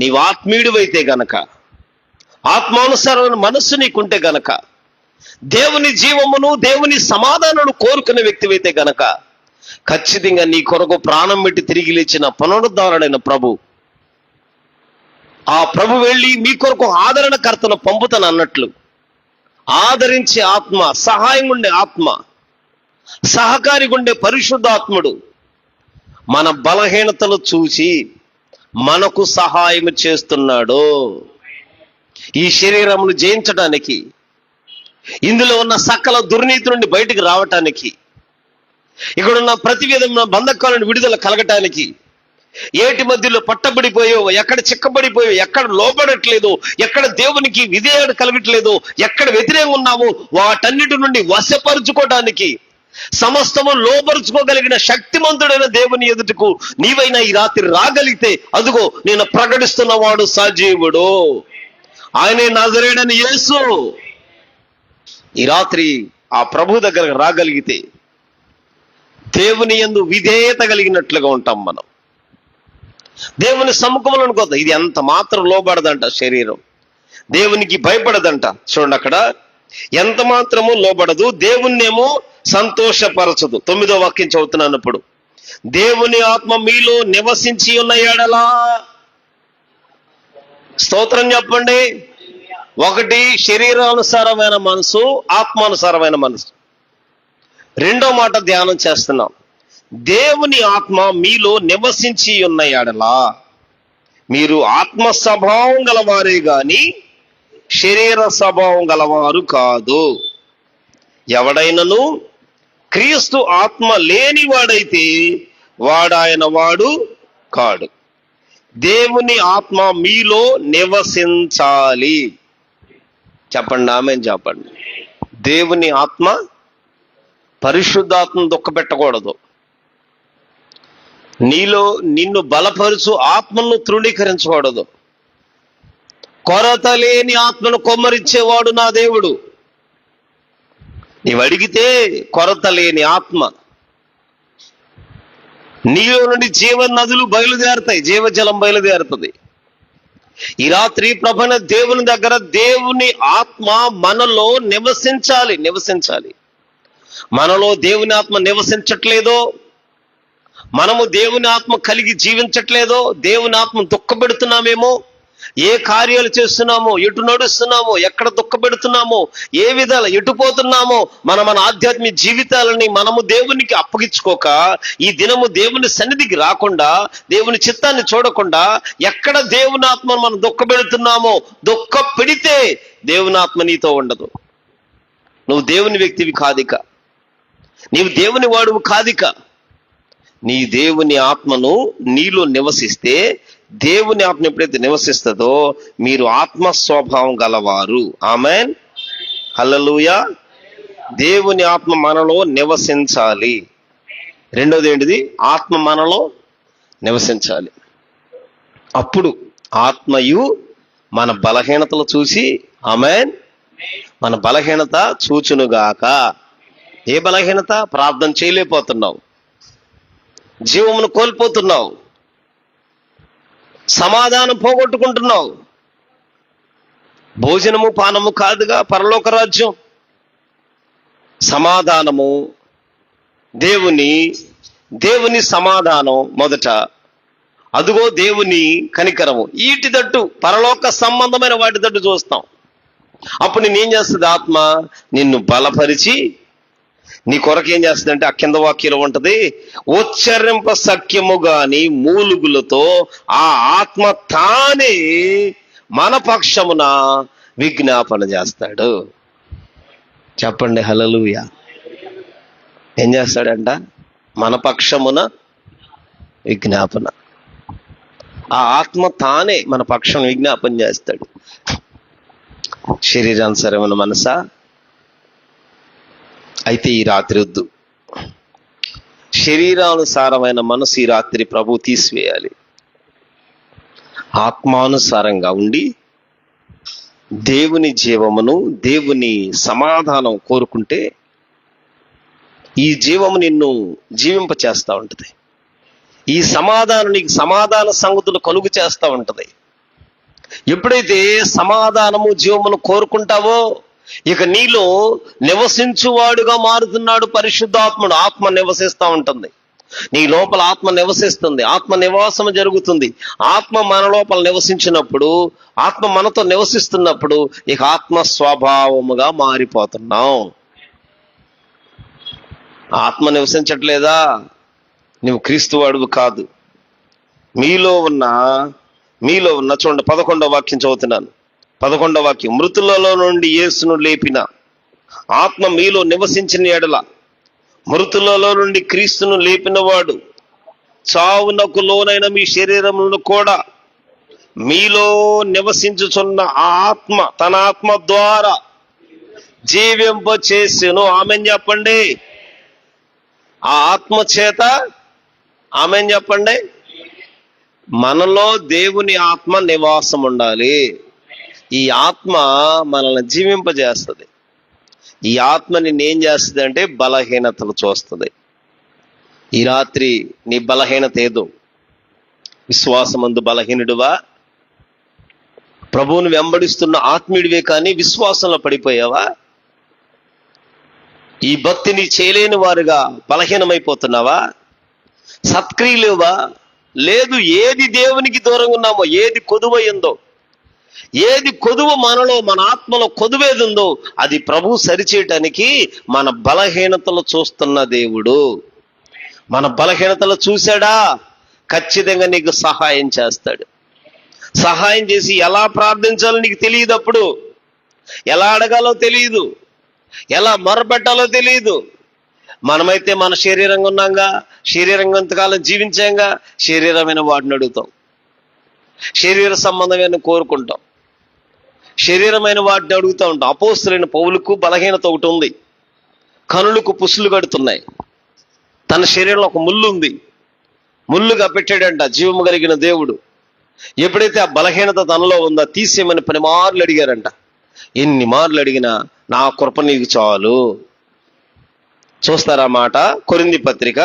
నీవు ఆత్మీయుడివైతే గనక, ఆత్మానుసారమైన మనస్సు నీకుంటే గనక, దేవుని జీవమును దేవుని సమాధానాన్ని కోరుకునే వ్యక్తివైతే గనక, ఖచ్చితంగా నీ కొరకు ప్రాణం పెట్టి తిరిగి లేచిన పునరుద్ధరణైన ప్రభు, ఆ ప్రభు వెళ్ళి మీ కొరకు ఆదరణకర్తను పంపుతాను అన్నట్లు ఆదరించే ఆత్మ, సహాయం ఉండే ఆత్మ, సహకారి ఉండే పరిశుద్ధాత్ముడు మన బలహీనతలు చూసి మనకు సహాయం చేస్తున్నాడు. ఈ శరీరమును జయించడానికి, ఇందులో ఉన్న సకల దుర్నీతి నుండి బయటికి రావటానికి, ఇక్కడున్న ప్రతి విధమైన బంధకాలను విడుదల కలగటానికి, ఏటి మధ్యలో పట్టబడిపోయో, ఎక్కడ చిక్కబడిపోయో, ఎక్కడ లోబడట్లేదు, ఎక్కడ దేవునికి విధేయత కలగట్లేదు, ఎక్కడ వ్యతిరేకంగా ఉన్నావో వాటన్నిటి నుండి వశపరుచుకోవడానికి, సమస్తము లోపరుచుకోగలిగిన శక్తిమంతుడైన దేవుని ఎదుటకు నీవైనా ఈ రాత్రి రాగలిగితే, అదుగో నేను ప్రకటిస్తున్నవాడు సజీవుడు, ఆయనే నజరేయుడైన యేసు. ఈ రాత్రి ఆ ప్రభు దగ్గరకు రాగలిగితే దేవుని యందు విధేయత కలిగినట్లుగా ఉంటాం మనం. దేవుని సముఖంలో అనుకోద్దా, ఇది ఎంత మాత్రం లోబడదంట శరీరం, దేవునికి భయపడదంట. చూడండి అక్కడ, ఎంత మాత్రము లోబడదు, దేవుణ్ణేమో సంతోషపరచదు. 9వ వాక్యం చదువుతున్నాను ఇప్పుడు. దేవుని ఆత్మ మీలో నివసించి ఉన్న ఎడలా, స్తోత్రం చెప్పండి. ఒకటి శరీరానుసారమైన మనసు, ఆత్మానుసారమైన మనసు. రెండో మాట ధ్యానం చేస్తున్నాం. దేవుని ఆత్మ మీలో నివసించి ఉన్న ఎడలా మీరు ఆత్మ స్వభావం గలవారే గాని శరీర స్వభావం గలవారు కాదు. ఎవడైనను క్రీస్తు ఆత్మ లేనివాడైతే వాడాయన వాడు కాడు. దేవుని ఆత్మ మీలో నివసించాలి. చెప్పండి, ఆమేన్ చెప్పండి. దేవుని ఆత్మ, పరిశుద్ధాత్మను దుఃఖపెట్టకూడదు. నీలో నిన్ను బలపరుచు ఆత్మను తృణీకరించకూడదు. కొరత లేని ఆత్మను కొమ్మరించేవాడు నా దేవుడు. నీవు అడిగితే కొరత లేని ఆత్మ, నీలో నుండి జీవ నదులు బయలుదేరుతాయి, జీవజలం బయలుదేరుతుంది. ఈ రాత్రి ప్రభువైన దేవుని దగ్గర దేవుని ఆత్మ మనలో నివసించాలి. మనలో దేవుని ఆత్మ నివసించట్లేదో, మనము దేవుని ఆత్మ కలిగి జీవించట్లేదో, దేవుని ఆత్మ దుఃఖపెడుతున్నామేమో, ఏ కార్యాలు చేస్తున్నామో, ఎటు నడుస్తున్నామో, ఎక్కడ దుఃఖపెడుతున్నామో, ఏ విధాలు ఎటు పోతున్నామో, మన ఆధ్యాత్మిక జీవితాలని మనము దేవునికి అప్పగించుకోక, ఈ దినము దేవుని సన్నిధికి రాకుండా, దేవుని చిత్తాన్ని చూడకుండా, ఎక్కడ దేవుని ఆత్మను మనం దుఃఖపెడుతున్నామో, దుఃఖ పెడితే దేవుని ఆత్మ నీతో ఉండదు. నువ్వు దేవుని వ్యక్తివి కాదిక, నీవు దేవుని వాడువు కాదిక. నీ దేవుని ఆత్మను నీలో నివసిస్తే, దేవుని ఆత్మ ఎప్పుడైతే నివసిస్తుందో మీరు ఆత్మ స్వభావం గలవారు. ఆమేన్, హల్లెలూయా. దేవుని ఆత్మ మనలో నివసించాలి. రెండోది ఏంటిది? ఆత్మ మనలో నివసించాలి. అప్పుడు ఆత్మయు మన బలహీనతలు చూసి, ఆమేన్, మన బలహీనత చూచునుగాక. ఏ బలహీనత? ప్రార్థన చేయలేకపోతున్నావు, జీవమును కోల్పోతున్నావు, సమాధానం పోగొట్టుకుంటున్నావు. భోజనము పానము కాదుగా పరలోక రాజ్యం. సమాధానము, దేవుని సమాధానం మొదట, అదుగో దేవుని కనికరము. వీటి తట్టు, పరలోక సంబంధమైన వాటి తట్టు చూస్తాం. అప్పుడు నేనేం చేస్తుంది? ఆత్మ నిన్ను బలపరిచి నీ కొరకు ఏం చేస్తుందంటే, ఆ కింద వాక్యంలో ఉంటది, ఉచ్చరింప సఖ్యము గాని మూలుగులతో ఆ ఆత్మ తానే మన పక్షమున విజ్ఞాపన చేస్తాడు. చెప్పండి హల్లెలూయా. ఏం చేస్తాడంట? మన పక్షమున విజ్ఞాపన. ఆ ఆత్మ తానే మన పక్షం విజ్ఞాపన చేస్తాడు. శరీరానుసారమైన మనసా? అయితే ఈ రాత్రి వద్దు. శరీరానుసారమైన మనసు ఈ రాత్రి ప్రభు తీసివేయాలి. ఆత్మానుసారంగా ఉండి దేవుని జీవమును, దేవుని సమాధానం కోరుకుంటే ఈ జీవము నిన్ను జీవింప చేస్తూ ఉంటుంది. ఈ సమాధానం నీకు సమాధాన సంగతులు కలుగు చేస్తూ ఉంటుంది. ఎప్పుడైతే సమాధానము, జీవమును కోరుకుంటావో, ఇక నీలో నివసించువాడుగా మారుతున్నాడు పరిశుద్ధాత్ముడు. ఆత్మ నివసిస్తూ ఉంటుంది నీ లోపల. ఆత్మ నివసిస్తుంది, ఆత్మ నివాసం జరుగుతుంది. ఆత్మ మన లోపల నివసించినప్పుడు, ఆత్మ మనతో నివసిస్తున్నప్పుడు ఇక ఆత్మ స్వభావముగా మారిపోతున్నాం. ఆత్మ నివసించట్లేదా? నువ్వు క్రీస్తు వాడువు కాదు. మీలో ఉన్న చూడండి, 11వ వాక్యం చదువుతున్నాను. 11వ వాక్యం, మృతులలో నుండి యేసును లేపిన ఆత్మ మీలో నివసించిన ఎడల, మృతులలో నుండి క్రీస్తును లేపినవాడు చావునకు లోనైన మీ శరీరమును కూడా మీలో నివసించుచున్న ఆ ఆత్మ తన ఆత్మ ద్వారా జీవింప చేసెను. ఆమేన్ చెప్పండి. ఆ ఆత్మ చేత, ఆమేన్ చెప్పండి. మనలో దేవుని ఆత్మ నివాసం ఉండాలి. ఈ ఆత్మ మనల్ని జీవింపజేస్తుంది. ఈ ఆత్మ నిన్నేం చేస్తుంది అంటే బలహీనతలు చూస్తుంది. ఈ రాత్రి నీ బలహీనత ఏదో, విశ్వాసమందు బలహీనుడువా? ప్రభువును వెంబడిస్తున్న ఆత్మీయుడివే కానీ విశ్వాసంలో పడిపోయావా? ఈ భక్తిని చేయలేని వారుగా బలహీనమైపోతున్నావా? సత్క్రియలేవా? లేదు. ఏది దేవునికి దూరంగా ఉన్నామో, ఏది కొదువయిందో, ఏది కొదువు మనలో, మన ఆత్మలో కొదువేది ఉందో అది ప్రభు సరిచేయటానికి మన బలహీనతలు చూస్తున్న దేవుడు. మన బలహీనతలు చూశాడా ఖచ్చితంగా నీకు సహాయం చేస్తాడు. సహాయం చేసి ఎలా ప్రార్థించాలో నీకు తెలియదు. అప్పుడు ఎలా అడగాలో తెలియదు, ఎలా మొరపెట్టాలో తెలియదు. మనమైతే మన శరీరంగా ఉన్నాంగా, శరీరంగా ఎంతకాలం జీవించాంగా, శరీరమైన వాటిని అడుగుతాం, శరీర సంబంధమైన కోరుకుంటాం, శరీరమైన వాటిని అడుగుతూ ఉంటాం. అపోస్తలుడైన పౌలుకు బలహీనత ఒకటి ఉంది. కనులకు పుసులు కడుతున్నాయి. తన శరీరంలో ఒక ముళ్ళు ఉంది. ముళ్ళుగా పెట్టాడంట జీవము కలిగిన దేవుడు. ఎప్పుడైతే ఆ బలహీనత తనలో ఉందో తీసేయమని 10 మార్లు అడిగారంట. ఎన్ని మార్లు అడిగినా నా కృప నీకు చాలు. చూస్తారా మాట? కొరింథీ పత్రిక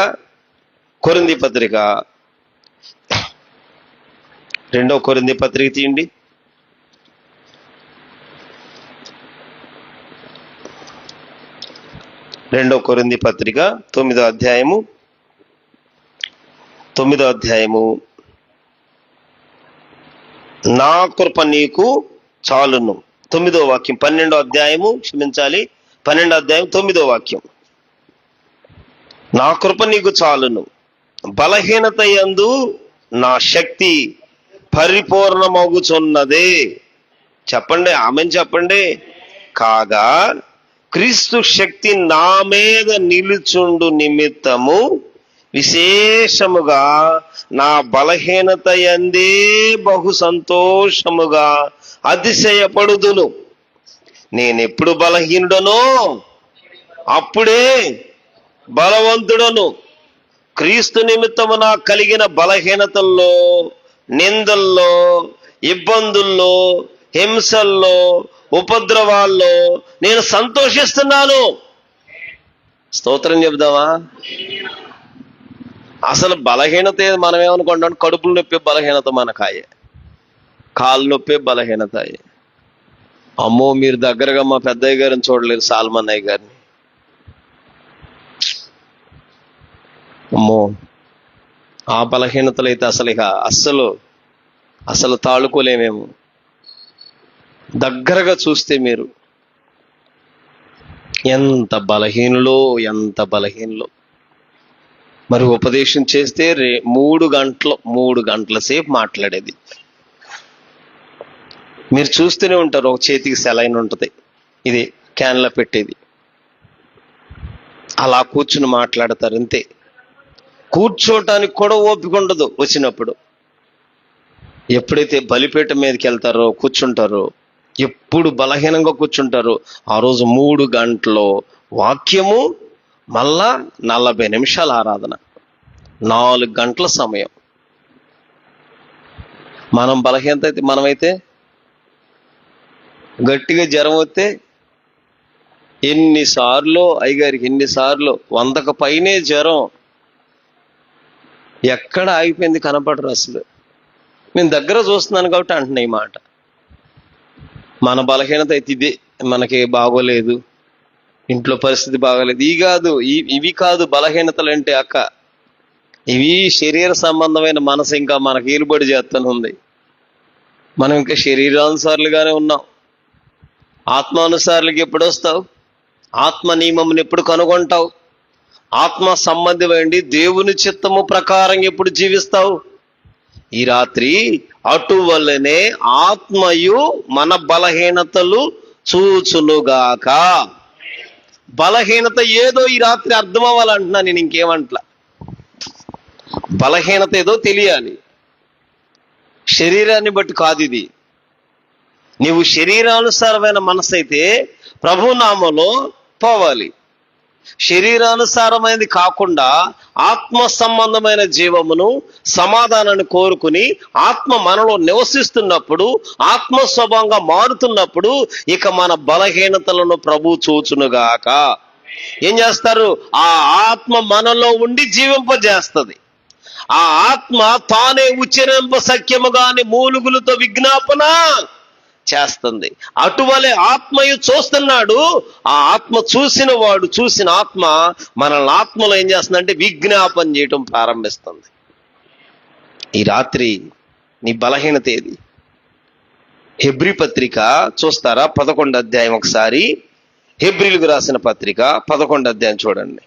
2వ కొరింథీ పత్రిక తీయండి. 2వ కొరింథీ పత్రిక 9వ అధ్యాయము 9వ నా కృప నీకు చాలును. 9వ వాక్యం, 12వ అధ్యాయము, క్షమించాలి, 12వ అధ్యాయం 9వ వాక్యం. నా కృప నీకు చాలును, బలహీనత యందు నా శక్తి పరిపూర్ణమగుచున్నదే. చెప్పండి, ఆమెన్ చెప్పండి. కాగా క్రీస్తు శక్తి నా మీద నిలుచుండు నిమిత్తము విశేషముగా నా బలహీనత యందే బహు సంతోషముగా అతిశయపడుదును. నేనెప్పుడు బలహీనుడనో అప్పుడే బలవంతుడను. క్రీస్తు నిమిత్తము నాకు కలిగిన బలహీనతల్లో, నిందల్లో, ఇబ్బందుల్లో, హింసల్లో, ఉపద్రవాల్లో నేను సంతోషిస్తున్నాను. స్తోత్రం చెబుదామా? అసలు బలహీనత మనం ఏమనుకుంటాం? కడుపులు నొప్పి బలహీనత మనకాయే, కాళ్ళు నొప్పి బలహీనత. అమ్మో, మీరు దగ్గరగా మా పెద్దయ్య గారిని చూడలేరు, సాల్మన్నయ్య గారిని. అమ్మో, ఆ బలహీనతలు అయితే అసలు ఇక అసలు తాళుకోలేమేమో. దగ్గరగా చూస్తే మీరు ఎంత బలహీనులో. మరి ఉపదేశం చేస్తే 3 గంటల సేపు మాట్లాడేది. మీరు చూస్తూనే ఉంటారు, ఒక చేతికి సెలైన్ ఉంటుంది, ఇది క్యాన్లో పెట్టేది, అలా కూర్చుని మాట్లాడతారు అంతే. కూర్చోటానికి కూడా ఓపిక ఉండదు వచ్చినప్పుడు. ఎప్పుడైతే బలిపీఠం మీదకి వెళ్తారో, కూర్చుంటారో, ఎప్పుడు బలహీనంగా కూర్చుంటారో ఆ రోజు 3 గంటలు వాక్యము, మళ్ళా 40 నిమిషాల ఆరాధన, 4 గంటల సమయం. మనం బలహీనత అయితే, మనమైతే గట్టిగా జ్వరం వస్తే అయ్యగారికి ఎన్నిసార్లు 100కు పైనే జ్వరం, ఎక్కడ ఆగిపోయింది కనపడరు అసలు. నేను దగ్గర చూస్తున్నాను కాబట్టి అంటున్నా ఈ మాట. మన బలహీనత అయితే ఇదే, మనకి బాగోలేదు, ఇంట్లో పరిస్థితి బాగోలేదు, ఇవి కాదు బలహీనతలు అంటే అక్క. ఇవి శరీర సంబంధమైన మనసు ఇంకా మనకి ఏలుబడి చేస్తూనే ఉంది. మనం ఇంకా శరీరానుసారులుగానే ఉన్నాం. ఆత్మానుసారులకి ఎప్పుడు వస్తావు? ఆత్మ నియమమును ఎప్పుడు కనుగొంటావు? ఆత్మ సంబంధమైంది దేవుని చిత్తము ప్రకారం ఎప్పుడు జీవిస్తావు? ఈ రాత్రి అటువలనే ఆత్మయు మన బలహీనతలు చూచునుగాక. బలహీనత ఏదో ఈ రాత్రి అర్థం అవ్వాలంటున్నా నేను, ఇంకేమంటలా. బలహీనత ఏదో తెలియాలి, శరీరాన్ని బట్టి కాదు ఇది. నీవు శరీరానుసారమైన మనసు అయితే ప్రభునామములో పోవాలి. శరీరానుసారమైనది కాకుండా ఆత్మ సంబంధమైన జీవమును, సమాధానాన్ని కోరుకుని ఆత్మ మనలో నివసిస్తున్నప్పుడు, ఆత్మ స్వభావంగా మారుతున్నప్పుడు ఇక మన బలహీనతలను ప్రభు చూచునుగాక. ఏం చేస్తారు? ఆ ఆత్మ మనలో ఉండి జీవింపజేస్తుంది. ఆ ఆత్మ తానే ఉచ్చరింప సఖ్యముగాని మూలుగులతో విజ్ఞాపన చేస్తుంది. అటువలే ఆత్మయు చూస్తున్నాడు. ఆ ఆత్మ చూసిన ఆత్మ మనల్ని ఆత్మలో ఏం చేస్తుందంటే విజ్ఞాపన చేయటం ప్రారంభిస్తుంది. ఈ రాత్రి నీ బలహీనత ఏది? హెబ్రీ పత్రిక చూస్తారా? 11వ అధ్యాయం ఒకసారి, హెబ్రీలకు రాసిన పత్రిక 11వ అధ్యాయం చూడండి.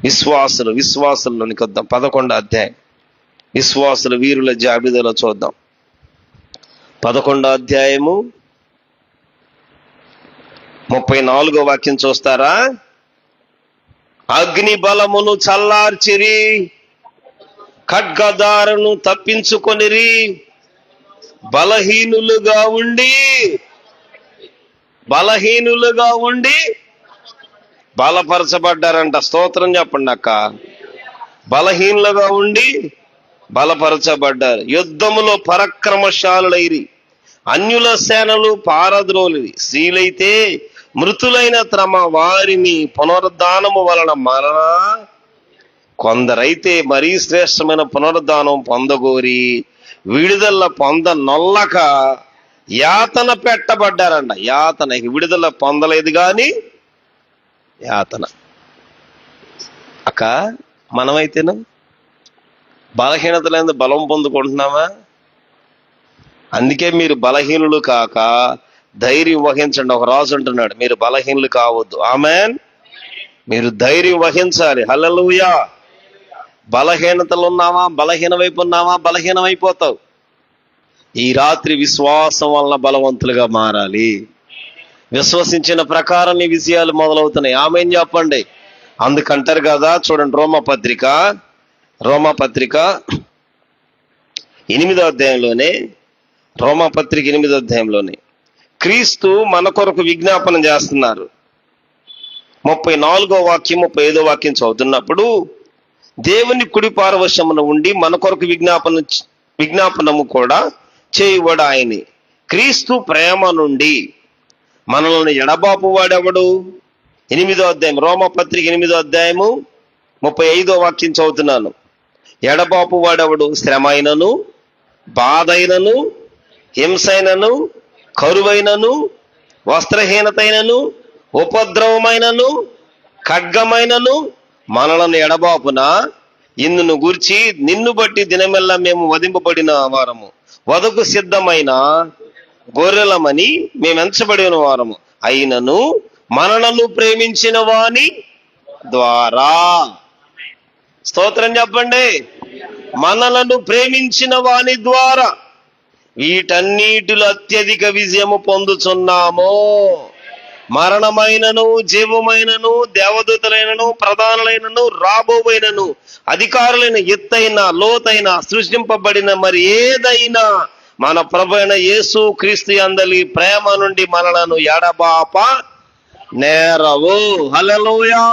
విశ్వాసుల్లోనికి వద్దాం. 11వ అధ్యాయం విశ్వాసుల వీరుల జాబితాలో చూద్దాం. 11వ అధ్యాయము 34వ వాక్యం చూస్తారా? అగ్ని బలమును చల్లార్చిరి, ఖడ్గదారును తప్పించుకొనిరి, బలహీనులుగా ఉండి బలపరచబడ్డారంట. స్తోత్రం చెప్పండి అక్క. బలహీనులుగా ఉండి బలపరచబడ్డారు. యుద్ధములో పరాక్రమశాలులైరి, అన్యుల సేనలు పారద్రోలిరి. స్త్రీలైతే మృతులైన తమ వారిని పునరుద్ధానము వలన కొందరైతే మరీ శ్రేష్టమైన పునరుద్ధానం పొందగోరి విడుదల పొందనొల్లక యాతన పెట్టబడ్డారంట. విడుదల పొందలేదు కానీ యాతన. అక్క, మనమైతేనా బలహీనత లేదు బలం పొందుకుంటున్నామా? అందుకే మీరు బలహీనులు కాక ధైర్యం వహించండి. ఒక రాజు అంటున్నాడు, మీరు బలహీనులు కావద్దు. ఆమేన్. మీరు ధైర్యం వహించాలి. హల్లెలూయా. బలహీనతలు ఉన్నావా, బలహీన వైపు ఉన్నావా, బలహీనమైపోతావు. ఈ రాత్రి విశ్వాసం వలన బలవంతులుగా మారాలి. విశ్వసించిన ప్రకారం నీ విజయాలు మొదలవుతున్నాయి. ఆమేన్ చెప్పండి. అందుకంటారు కదా, చూడండి రోమాపత్రిక 8వ అధ్యాయంలోనే, రోమాపత్రిక 8వ అధ్యాయంలోనే క్రీస్తు మన కొరకు విజ్ఞాపన చేస్తున్నారు. 34వ వాక్యం 35వ వాక్యం చదువుతున్నప్పుడు, దేవుని కుడి పార్వశమున ఉండి మన కొరకు విజ్ఞాపనము కూడా చేయువాడు ఆయనే. క్రీస్తు ప్రేమ నుండి మనల్ని ఎడబాపు వాడెవడు? 8వ అధ్యాయం, రోమపత్రిక 8వ అధ్యాయము 35వ వాక్యం చదువుతున్నాను. ఎడబాపు వాడెవడు? శ్రమ అయినను, బాధ అయినను, హింసైనను, కరువైనను, వస్త్రహీనతైనను, ఉపద్రవమైనను, ఖడ్గమైనను మనలను ఎడబాపున ఇందును గూర్చి నిన్ను బట్టి దినమెల్లా మేము వధింపబడిన వారము, వధకు సిద్ధమైన గొర్రెలమని మేమెంచబడిన వారము అయినను మనలను ప్రేమించిన వాని ద్వారా. స్తోత్రం చెప్పండి. మనలను ప్రేమించిన వాని ద్వారా వీటన్నిటిలో అత్యధిక విజయము పొందుచున్నాము. మరణమైనను, జీవమైనను, దేవదూతలైనను, ప్రధానులైనను, రాబోవైనను, అధికారులైన, ఎత్తైన, లోతైన, సృష్టింపబడిన మరి ఏదైనా మన ప్రభువైన యేసు క్రీస్తు యందలి ప్రేమ నుండి మనలను ఎడబాప నేరవు. హల్లెలూయా.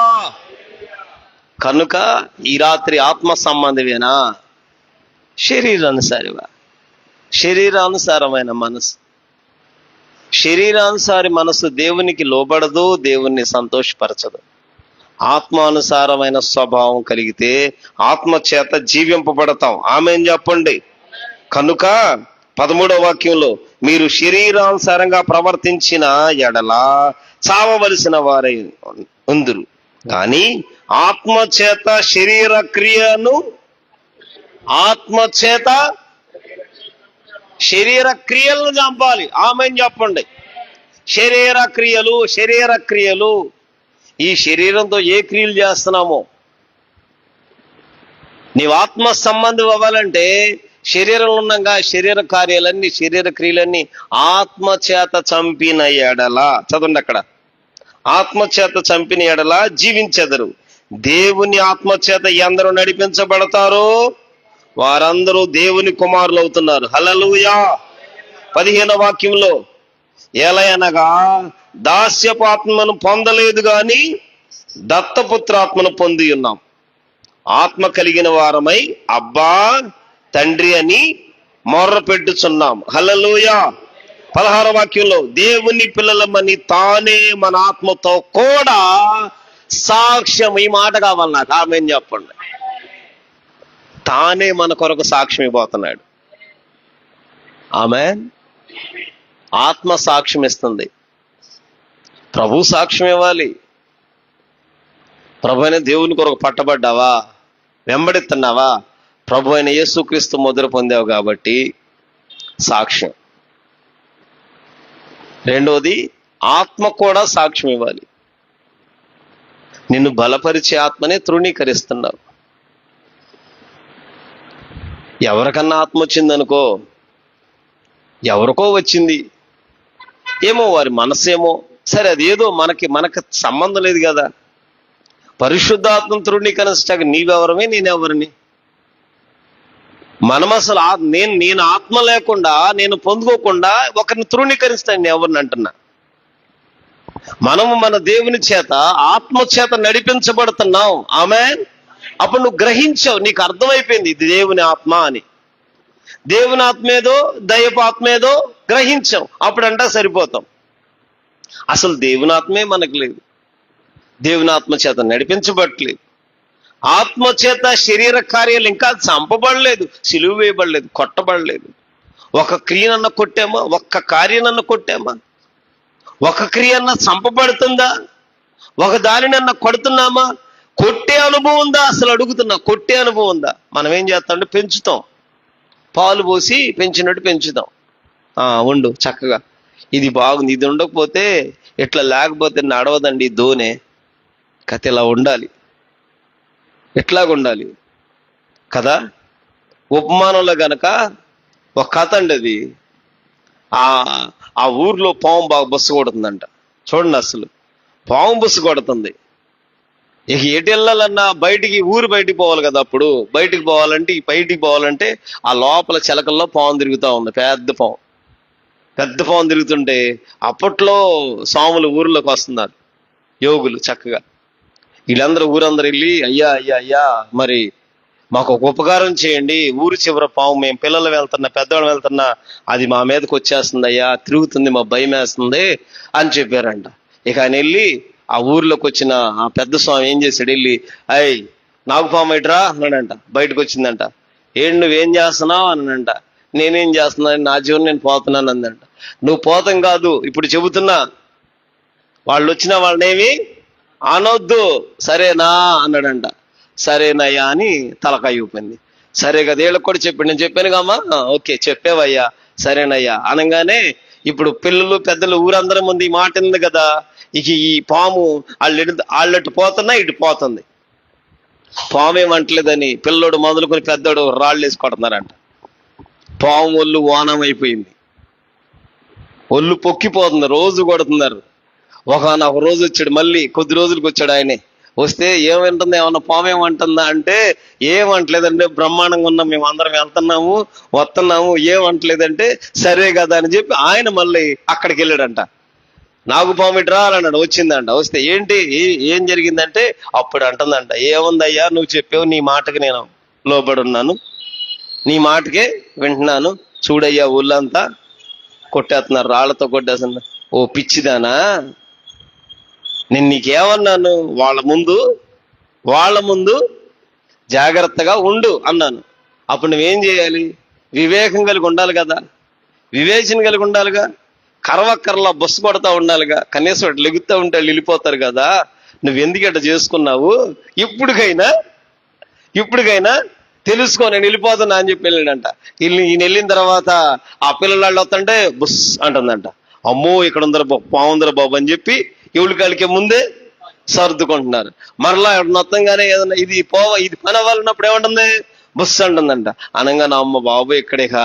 కనుక ఈ రాత్రి ఆత్మ సంబంధమేనా, శరీరానుసారమైన మనసు, శరీరానుసారి మనసు దేవునికి లోబడదు, దేవుణ్ణి సంతోషపరచదు. ఆత్మానుసారమైన స్వభావం కలిగితే ఆత్మ చేత జీవింపబడతాం. ఆమేన్ చెప్పండి. కనుక 13వ వాక్యంలో, మీరు శరీరానుసారంగా ప్రవర్తించిన ఎడల చావవలసిన వారై ఉందురు, కానీ ఆత్మచేత శరీర క్రియను, ఆత్మచేత శరీర క్రియలను చంపాలి. ఆమేన్ చెప్పండి. శరీర క్రియలు. ఈ శరీరంతో ఏ క్రియలు చేస్తున్నామో, నీవు ఆత్మ సంబంధం అవ్వాలంటే శరీరంలో ఉన్నాగా శరీర కార్యాలన్నీ, శరీర క్రియలన్నీ ఆత్మచేత చంపిన ఎడల, చదవండి అక్కడ, ఆత్మచేత చంపిన ఎడల జీవించెదరు. దేవుని ఆత్మచేత ఎందరూ నడిపించబడతారో వారందరూ దేవుని కుమారులు అవుతున్నారు. హల్లెలూయా. 15వ వాక్యంలో, ఏలయనగా దాస్యపు ఆత్మను పొందలేదు గాని దత్తపుత్రాత్మను పొంది ఉన్నాం. ఆత్మ కలిగిన వారమై అబ్బా తండ్రి అని మొర్ర పెట్టుచున్నాం. హల్లెలూయా. 16వ వాక్యంలో, దేవుని పిల్లలమని తానే మన ఆత్మతో కూడా సాక్ష్యం. ఈ మాట కావాలి నాకు. ఆమేన్ చెప్పండి. తానే మన కొరకు సాక్ష్యం ఇవ్వబోతున్నాడు. ఆమేన్. ఆత్మ సాక్ష్యం ఇస్తుంది. ప్రభు సాక్ష్యం ఇవ్వాలి. ప్రభు అయిన దేవుని కొరకు పట్టబడ్డావా, వెంబడిస్తున్నావా, ప్రభు అయిన యేసుక్రీస్తు ముద్ర పొందావు కాబట్టి సాక్ష్యం. రెండోది, ఆత్మ కూడా సాక్ష్యం ఇవ్వాలి. నిన్ను బలపరిచే ఆత్మనే తృణీకరిస్తున్నావు. ఎవరికన్నా ఆత్మ వచ్చిందనుకో, ఎవరికో వచ్చింది ఏమో, వారి మనసేమో, సరే అదేదో మనకి సంబంధం లేదు కదా. పరిశుద్ధాత్మ తృణీకరించటానికి నీవెవరమే, నేనెవరిని? మనం అసలు నేను ఆత్మ లేకుండా, నేను పొందుకోకుండా ఒకరిని తృణీకరిస్తాను నేను ఎవరిని అంటున్నా. మనము మన దేవుని చేత ఆత్మ చేత నడిపించబడుతున్నాం. ఆమేన్. అప్పుడు నువ్వు గ్రహించావు, నీకు అర్థమైపోయింది ఇది దేవుని ఆత్మ అని. దేవుని ఆత్మేదో దైవపు ఆత్మేదో గ్రహించాం, అప్పుడంటా సరిపోతాం. అసలు దేవుని ఆత్మే మనకు లేదు, దేవుని ఆత్మ చేత నడిపించబడలేదు. ఆత్మ చేత శరీర కార్యాలు ఇంకా చంపబడలేదు, సిలువ వేయబడలేదు, కొట్టబడలేదు. ఒక క్రియనన్న కొట్టామా, ఒక్క కార్యనన్న కొట్టామా, ఒక క్రియన్న చంపబడుతుందా, ఒక దానినన్న కొడుతున్నామా? కొట్టే అనుభవం ఉందా? అసలు అడుగుతున్నా, కొట్టే అనుభవం ఉందా? మనం ఏం చేస్తామంటే పెంచుతాం, పాలు పోసి పెంచినట్టు పెంచుతాం. ఉండు చక్కగా, ఇది బాగుంది, ఇది ఉండకపోతే ఇట్లా లేకపోతే నడవదండి దోనే. కథ ఇలా ఉండాలి, ఇట్లాగుండాలి కదా. ఉపమానంలో గనక ఒక కథ అండి అది. ఆ ఆ ఊర్లో పాము బాగా బస్సు కొడుతుందంట. చూడండి, అసలు పాము బస్సు కొడుతుంది. ఇక ఎటు వెళ్ళాలన్నా ఊరు బయటికి పోవాలి కదా. అప్పుడు బయటికి పోవాలంటే ఆ లోపల చిలకల్లో పాము తిరుగుతూ ఉంది. పెద్ద పాము తిరుగుతుంటే అప్పట్లో స్వాములు ఊర్లోకి వస్తున్నారు, యోగులు చక్కగా. వీళ్ళందరూ ఊరందరూ వెళ్ళి, అయ్యా అయ్యా అయ్యా, మరి మాకు ఒక ఉపకారం చేయండి, ఊరు చివర పాము, మేము పిల్లలు వెళ్తున్నా, పెద్దవాళ్ళు వెళ్తున్నా, అది మా మీదకి వచ్చేస్తుంది అయ్యా, తిరుగుతుంది, మా భయం వేస్తుంది అని చెప్పారంట. ఇక ఆయన వెళ్ళి ఆ ఊర్లోకి వచ్చిన ఆ పెద్ద స్వామి ఏం చేశాడు, వెళ్ళి నాకు పాము ఇట్రా అన్నాడంట. బయటకు వచ్చిందంట. నువ్వేం చేస్తున్నావు అనంట. నేనేం చేస్తున్నాను, నా జీవనం నేను పోతున్నాను అందంట. నువ్వు పోతాం కాదు, ఇప్పుడు చెబుతున్నా, వాళ్ళు వచ్చిన వాళ్ళనేమి అనొద్దు, సరేనా అన్నాడంట. సరేనయ్యా అని తలకాయ ఊపింది. సరే కదా, వీళ్ళకి కూడా చెప్పాడు. నేను చెప్పాను కమ్మా, ఓకే చెప్పావయ్యా, సరేనయ్యా అనగానే ఇప్పుడు పిల్లలు పెద్దలు ఊరందరి ముందు ఈ మాట ఉంది కదా. ఇక ఈ పాము వాళ్ళట్టు పోతున్నా ఇటు పోతుంది. పాము ఏమంటలేదని పిల్లోడు మొదలుకొని పెద్దోడు రాళ్ళు వేసి కొడుతున్నారంట. పాము ఒళ్ళు ఓనం అయిపోయింది, ఒళ్ళు పొక్కిపోతుంది, రోజు కొడుతున్నారు. ఒక రోజు వచ్చాడు, మళ్ళీ కొద్ది రోజులకు వచ్చాడు. ఆయనే వస్తే ఏమంటుంది, ఏమన్నా పాము ఏమంటుందా అంటే, ఏమంటలేదంటే బ్రహ్మాండంగా ఉన్నాం, మేము అందరం వెళ్తున్నాము వస్తున్నాము, ఏమంటలేదంటే సరే కదా అని చెప్పి ఆయన మళ్ళీ అక్కడికి వెళ్ళాడంట. నాకు పాము ఇటు రా అన్నాడు. వచ్చిందంట. వస్తే ఏం జరిగిందంటే అప్పుడు అంటుందంట, ఏముందయ్యా నువ్వు చెప్పావు, నీ మాటకి నేను లోబడి ఉన్నాను, నీ మాటకే వింటున్నాను. చూడయ్యా ఊళ్ళంతా కొట్టేస్తున్నారు, రాళ్లతో కొట్టేస్తున్నారు. ఓ పిచ్చిదానా, నేను నీకేమన్నాను, వాళ్ళ ముందు జాగ్రత్తగా ఉండు అన్నాను. అప్పుడు నువ్వేం చేయాలి, వివేకం కలిగి ఉండాలి కదా, వివేచన కలిగి ఉండాలిగా, కరవక్కరలా బస్సు కొడతా ఉండాలిగా, కనీసం అటు లెగుతూ ఉంటే వాళ్ళు వెళ్ళిపోతారు కదా. నువ్వెందుకు అట్లా చేసుకున్నావు, ఇప్పటికైనా తెలుసుకో, నేను వెళ్ళిపోతున్నా అని చెప్పి వెళ్ళాడంట. ఈయన వెళ్ళిన తర్వాత ఆ పిల్లలు వస్తుంటే బుస్ అంటుందంట. అమ్మో ఇక్కడ ఉందర పావుందర బాబు అని చెప్పి ఎవరి కాలికే ముందే సర్దుకుంటున్నారు. మరలా మొత్తంగానే ఏదన్నా ఇది పని అవ్వాలన్నప్పుడు ఏమంటుంది, బుస్ అంటుందంట. అనగానే అమ్మ బాబు ఇక్కడేకా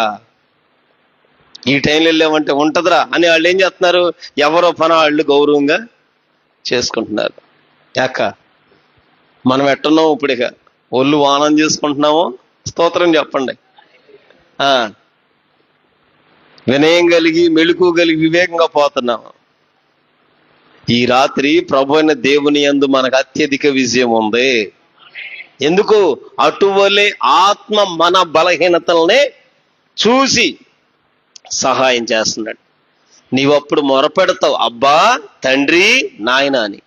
ఈ టైంలో వెళ్ళామంటే ఉంటదిరా అని వాళ్ళు ఏం చేస్తున్నారు, ఎవరో పని వాళ్ళు గౌరవంగా చేసుకుంటున్నారు. యాక మనం ఎట్టున్నాం ఇప్పుడు, ఇక ఒళ్ళు వానం చేసుకుంటున్నామో స్తోత్రం చెప్పండి. వినయం కలిగి మెళుకు కలిగి వివేకంగా పోతున్నాము. ఈ రాత్రి ప్రభు అయిన దేవుని యందు మనకు అత్యధిక విజయం ఉంది. ఎందుకు, అటువలే ఆత్మ మన బలహీనతలనే చూసి సహాయం చేస్తున్నాడు. నీవప్పుడు మొరపెడతావు, అబ్బా తండ్రి నాయన అని.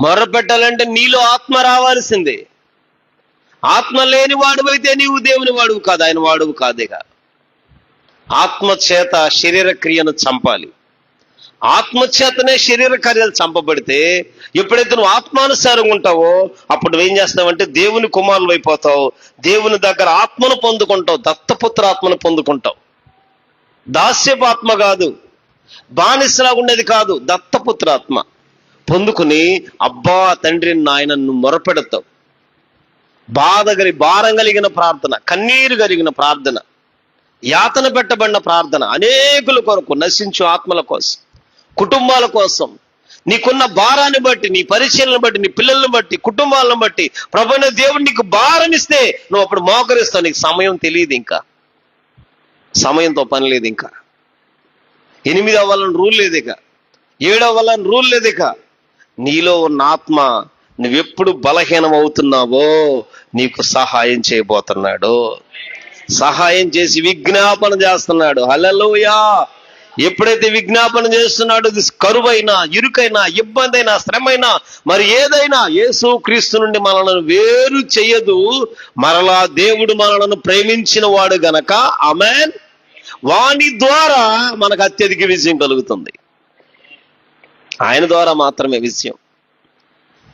మొరపెట్టాలంటే నీలో ఆత్మ రావాల్సిందే. ఆత్మ లేని వాడువైతే నీవు దేవుని వాడువు కాదు, ఆయన వాడువు కాదేగా. ఆత్మచేత శరీర క్రియను చంపాలి. ఆత్మచేతనే శరీర కార్యాలు చంపబడితే, ఎప్పుడైతే నువ్వు ఆత్మానుసారంగా ఉంటావో అప్పుడు నువ్వేం చేస్తావంటే దేవుని కుమారులు అయిపోతావు. దేవుని దగ్గర ఆత్మను పొందుకుంటావు, దత్తపుత్ర ఆత్మను పొందుకుంటావు. దాస్యపు ఆత్మ కాదు, బానిసలాగా ఉండేది కాదు, దత్తపుత్ర ఆత్మ పొందుకుని అబ్బా తండ్రి నాయన నువ్వు మొరపెడతావు. భారం కలిగిన ప్రార్థన, కన్నీరు కలిగిన ప్రార్థన, యాతన పెట్టబడిన ప్రార్థన, అనేకుల కొరకు, నశించు ఆత్మల కోసం, కుటుంబాల కోసం, నీకున్న భారాన్ని బట్టి, నీ పరిచయాలను బట్టి, నీ పిల్లలను బట్టి, కుటుంబాలను బట్టి ప్రభువైన దేవుడు నీకు భారం ఇస్తే నువ్వు అప్పుడు మోకరిస్తావు. నీకు సమయం తెలియదు, ఇంకా సమయంతో పని లేదు. ఇంకా 8 అవ్వాలని రూల్ లేదు, ఇక 7 అవ్వాలని రూల్ లేదు. ఇక నీలో ఉన్న ఆత్మ నువ్వెప్పుడు బలహీనం అవుతున్నావో నీకు సహాయం చేయబోతున్నాడు. సహాయం చేసి విజ్ఞాపన చేస్తున్నాడు. హల్లెలూయా. ఎప్పుడైతే విజ్ఞాపన చేస్తున్నాడు, కరువైనా, ఇరుకైనా, ఇబ్బంది అయినా, శ్రమైనా, మరి ఏదైనా యేసు క్రీస్తు నుండి మనలను వేరు చేయదు. మరలా దేవుడు మనలను ప్రేమించిన వాడు గనక ఆమేన్, వాని ద్వారా మనకు అత్యధిక విజయం కలుగుతుంది. ఆయన ద్వారా మాత్రమే విజయం.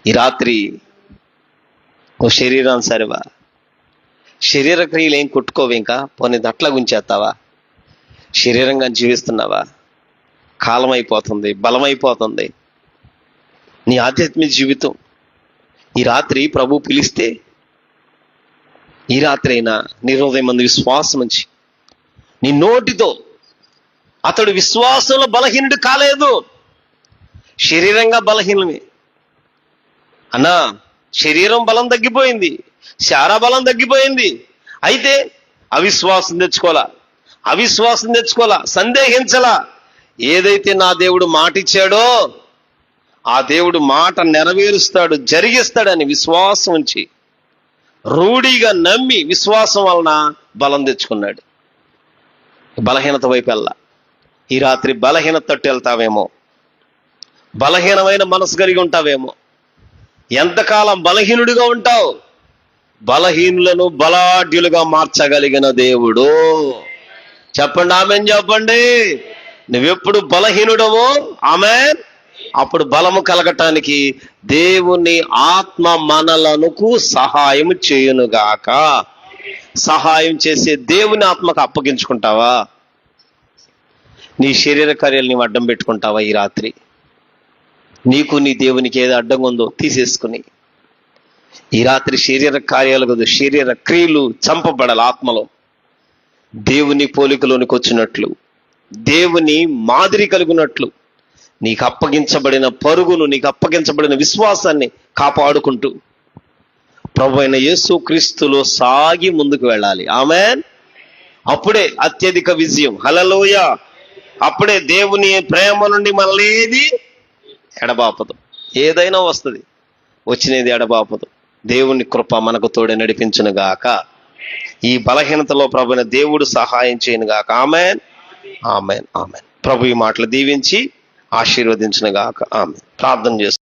ఈ రాత్రి ఓ శరీరం సరివా, శరీర క్రియలు ఏం కొట్టుకోవు, ఇంకా పోనీ దట్లా గుంచేస్తావా? శరీరంగా జీవిస్తున్నావా? కాలం అయిపోతుంది, బలం అయిపోతుంది నీ ఆధ్యాత్మిక జీవితం. ఈ రాత్రి ప్రభు పిలిస్తే, ఈ రాత్రి అయినా నీ హృదయం మంది విశ్వాసం ఉంచి నీ నోటితో, అతడు విశ్వాసంలో బలహీనుడు కాలేదు, శరీరంగా బలహీనమే అన్నా, శరీరం బలం తగ్గిపోయింది, శారా బలం తగ్గిపోయింది. అయితే అవిశ్వాసం తెచ్చుకోలా, సందేహించలా. ఏదైతే నా దేవుడు మాట ఇచ్చాడో ఆ దేవుడు మాట నెరవేరుస్తాడు, జరిగిస్తాడని విశ్వాసం ఉంచి రూఢిగా నమ్మి విశ్వాసం వలన బలం తెచ్చుకున్నాడు. బలహీనత వైపు వెళ్ళా. ఈ రాత్రి బలహీనత తట్టు వెళ్తావేమో, బలహీనమైన మనసు కలిగి ఉంటావేమో. ఎంతకాలం బలహీనుడిగా ఉంటావు? బలహీనులను బలాఢ్యులుగా మార్చగలిగిన దేవుడు. చెప్పండి ఆమెన్ చెప్పండి. నువ్వెప్పుడు బలహీనుడవో ఆమెన్, అప్పుడు బలము కలగటానికి దేవుని ఆత్మ మనలకు సహాయం చేయునుగాక. సహాయం చేసే దేవుని ఆత్మకు అప్పగించుకుంటావా? నీ శరీర కార్యాలు నీవు అడ్డం పెట్టుకుంటావా? ఈ రాత్రి నీకు నీ దేవునికి ఏది అడ్డంగా ఉందో తీసేసుకుని ఈ రాత్రి శరీర కార్యాలు కాదు, శరీర క్రియలు చంపబడాలి. ఆత్మలో దేవుని పోలికలోనికి వచ్చినట్లు, దేవుని మాదిరి కలిగినట్లు నీకు అప్పగించబడిన పరుగును, నీకు అప్పగించబడిన విశ్వాసాన్ని కాపాడుకుంటూ ప్రభు అయిన యేసు క్రీస్తులో సాగి ముందుకు వెళ్ళాలి. ఆమేన్. అప్పుడే అత్యధిక విజయం. హల్లెలూయా. అప్పుడే దేవుని ప్రేమ నుండి మనల్ని ఎడబాపదు. ఏదైనా వస్తుంది, వచ్చినది ఎడబాపదు. దేవుని కృప మనకు తోడే నడిపించును గాక. ఈ బలహీనతలో ప్రభువైన దేవుడు సహాయం చేయను గాక. ఆమేన్, ఆమేన్, ఆమేన్. ప్రభు ఈ మాటలు దీవించి ఆశీర్వదించును గాక. ఆమేన్. ప్రార్థన చేస్తాం.